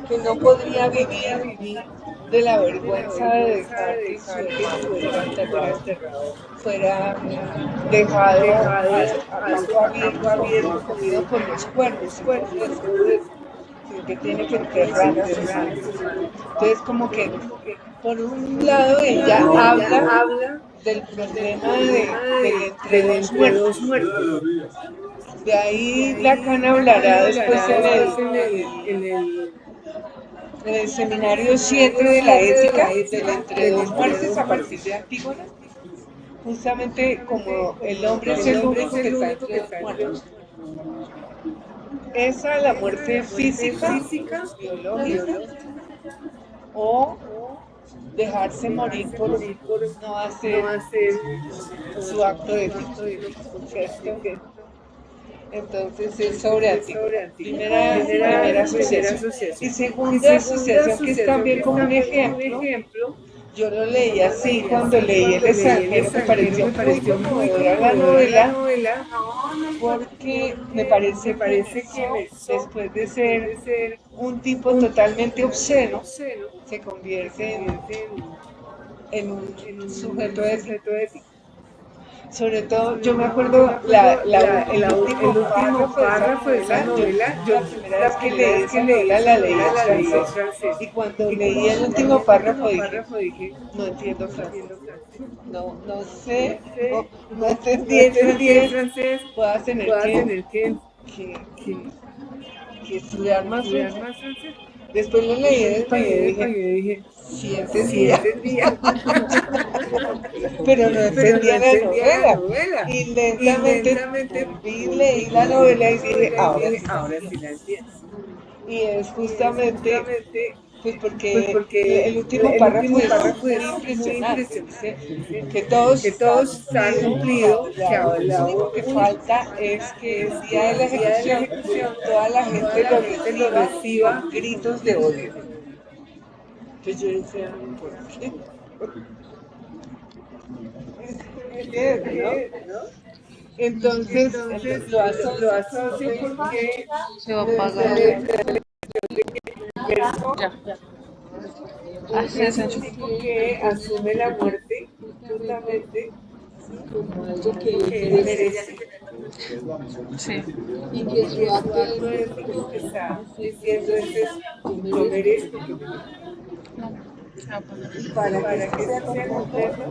que no podría no vivir podría vivir de la de la vergüenza de vergüenza dejar de que su dejar que hermano su fuera hermano fuera enterrado, enterrado, fuera dejado dejado a campo a campo abierto y abierto comido por los por cuervos los y todo cuervos y eso, todo eso. sino que tiene que Tiene que enterrar a su enterrar hermano. a su hermano. Entonces, como que Como que por un por lado un ella lado ella habla habla del del problema problema del entre del dos entre muertos. dos muertos. De De ahí ahí Lacan Lacan hablará después hablará después en el En el seminario 7 de la ética, del entre dos muertes a partir de Antígona, justamente como el hombre es el único que está entre dos muertes. Esa, la muerte física, biológica, o dejarse morir por no hacer su acto de fe, ¿cierto? Entonces es sobre Antígona. Primera asociación. Y segunda asociación, que es también como un ejemplo, yo lo leí así cuando leí El extranjero, me pareció muy conmovedora la novela, porque me parece que después de ser un tipo totalmente obsceno, se convierte en un sujeto ético. Sobre todo, yo me acuerdo el último párrafo de esa novela, yo la primera vez que leí esa novela la leí en francés. Y cuando leí el último párrafo dije, no entiendo francés. No sé, no entendí el francés, puedas tener que estudiar más francés. Después lo leí en español y dije, sí entendía, pero no entendía la novela. Y lentamente leí la novela y dije, ahora sí la entiendo. Y es justamente, pues porque el último párrafo es muy impresionante. Dice que todos está cumplido, que ahora lo único que falta es que el día de la ejecución toda la gente lo reciba con gritos de odio. Entonces yo decía, ¿por qué? ¿No? Entonces lo asocio porque Se va a apagar. Ya. Así es, Sancho. que asume la muerte justamente como algo que merece. Sí. Y que su acto de ético está diciendo es yo merezco para que sea completo,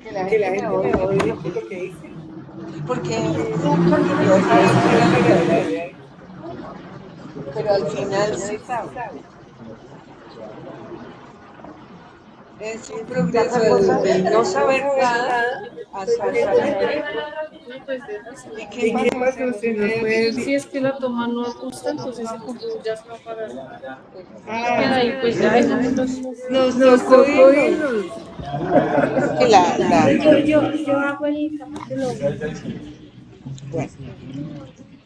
que la gente me odie por lo que hice. Porque nunca vivió esa verdadera, pero al final sí sabe. Es un progreso de no saber nada a saber. ¿Y qué pasó? ¿Se nos puede Si decir? es que la toma no gusta, entonces el computador ya se va a parar. Queda ahí, pues ya dejémoslos. Nos tocó irnos. Yo hago el capítulo.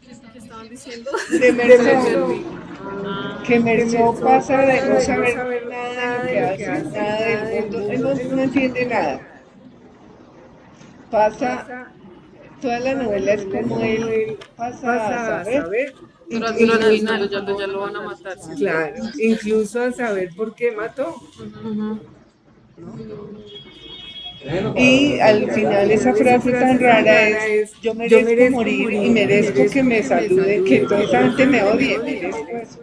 ¿Qué estaban diciendo? De Mercedes. Que Mercedes pasa de no saber nada de lo que hace, nada del mundo, él no entiende nada. Pasa, toda la novela es como él pasa a saber. Pero al final ya lo van a matar. ¿Sí? Claro, incluso a saber por qué mató. Y al final esa frase tan rara es, yo merezco morir y merezco que me saluden, que toda esa gente me odie, merezco eso.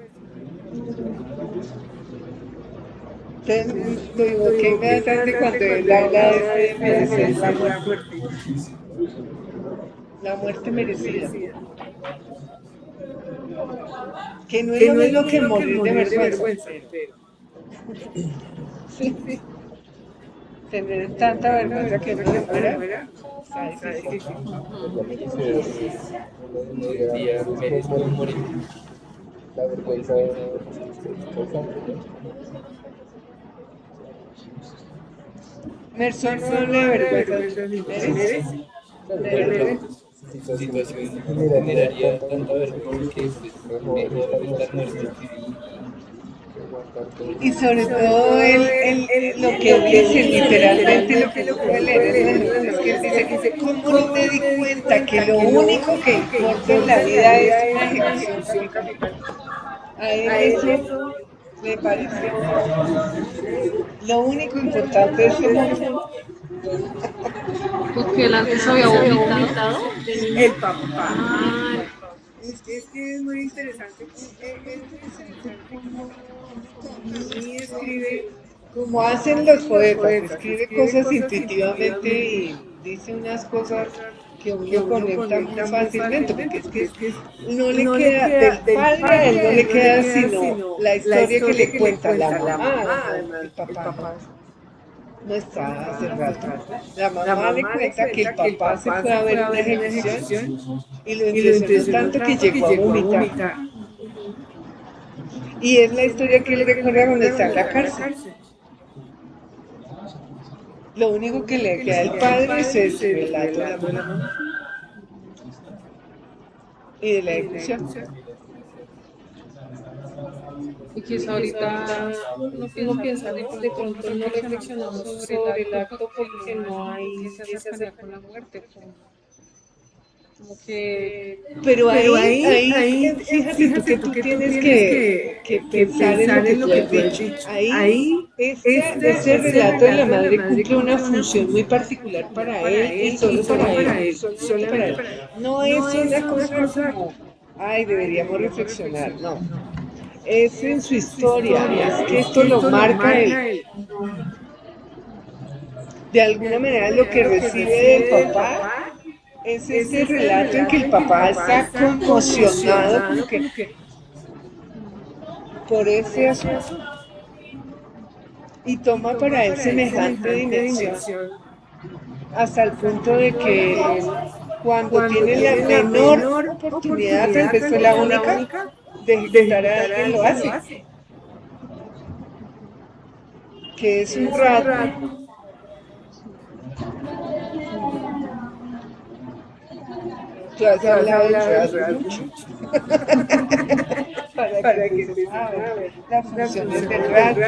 Entonces, lo evoqué inmediatamente cuando él habla de merecer la muerte merecida. Que no es lo mismo que morir de vergüenza. Sí. Tener tanta vergüenza que no se muera. Está difícil. Día merezco morir. La vergüenza de Merson no habla de vergüenza, merece. situación generaría tanta vergüenza que es mejor estar muerto. Y sobre todo lo que dice, literalmente lo que yo puedo leer en la novela, es que él dice, ¿cómo no me di cuenta que lo único que importa en la vida es una ejecución capital? A él eso me pareció lo único importante de este mundo. Porque él antes había vomitado. El papá. Es que es muy interesante y escribe como hacen los poetas, escribe cosas intuitivamente y dice unas cosas que uno conecta muy fácilmente, porque es que no le queda, del padre a él no le queda sino la historia que le cuenta la mamá, el papá no está hace rato. La mamá le cuenta que el papá se fue a ver una ejecución y lo impresionó tanto que llegó a vomitar. Y es la historia que él recuerda cuando está en la cárcel. Lo único que le queda al padre es el relato de la mamá y de la ejecución. Y quizá ahorita uno piensa de pronto no reflexionamos sobre el acto porque no hay esa cercanía con la muerte, como que Pero ahí, fíjate tú que tú tienes que pensar en lo que tú has dicho. Ahí, ese relato de la madre cumple una función muy particular para él y solo para él, solamente para él. No es una cosa como, ay, deberíamos reflexionar, no. Es en su historia, es que esto lo marca él. De alguna manera lo que recibe del papá es ese relato en que el papá está conmocionado como que por ese asunto y toma para él semejante dimensión hasta el punto de que él, cuando tiene la menor oportunidad, tal vez fue la única, de ejecutar a alguien, lo hace, que es un rato. Tú has hablado del rato mucho. Para que se sepa las funciones del rato.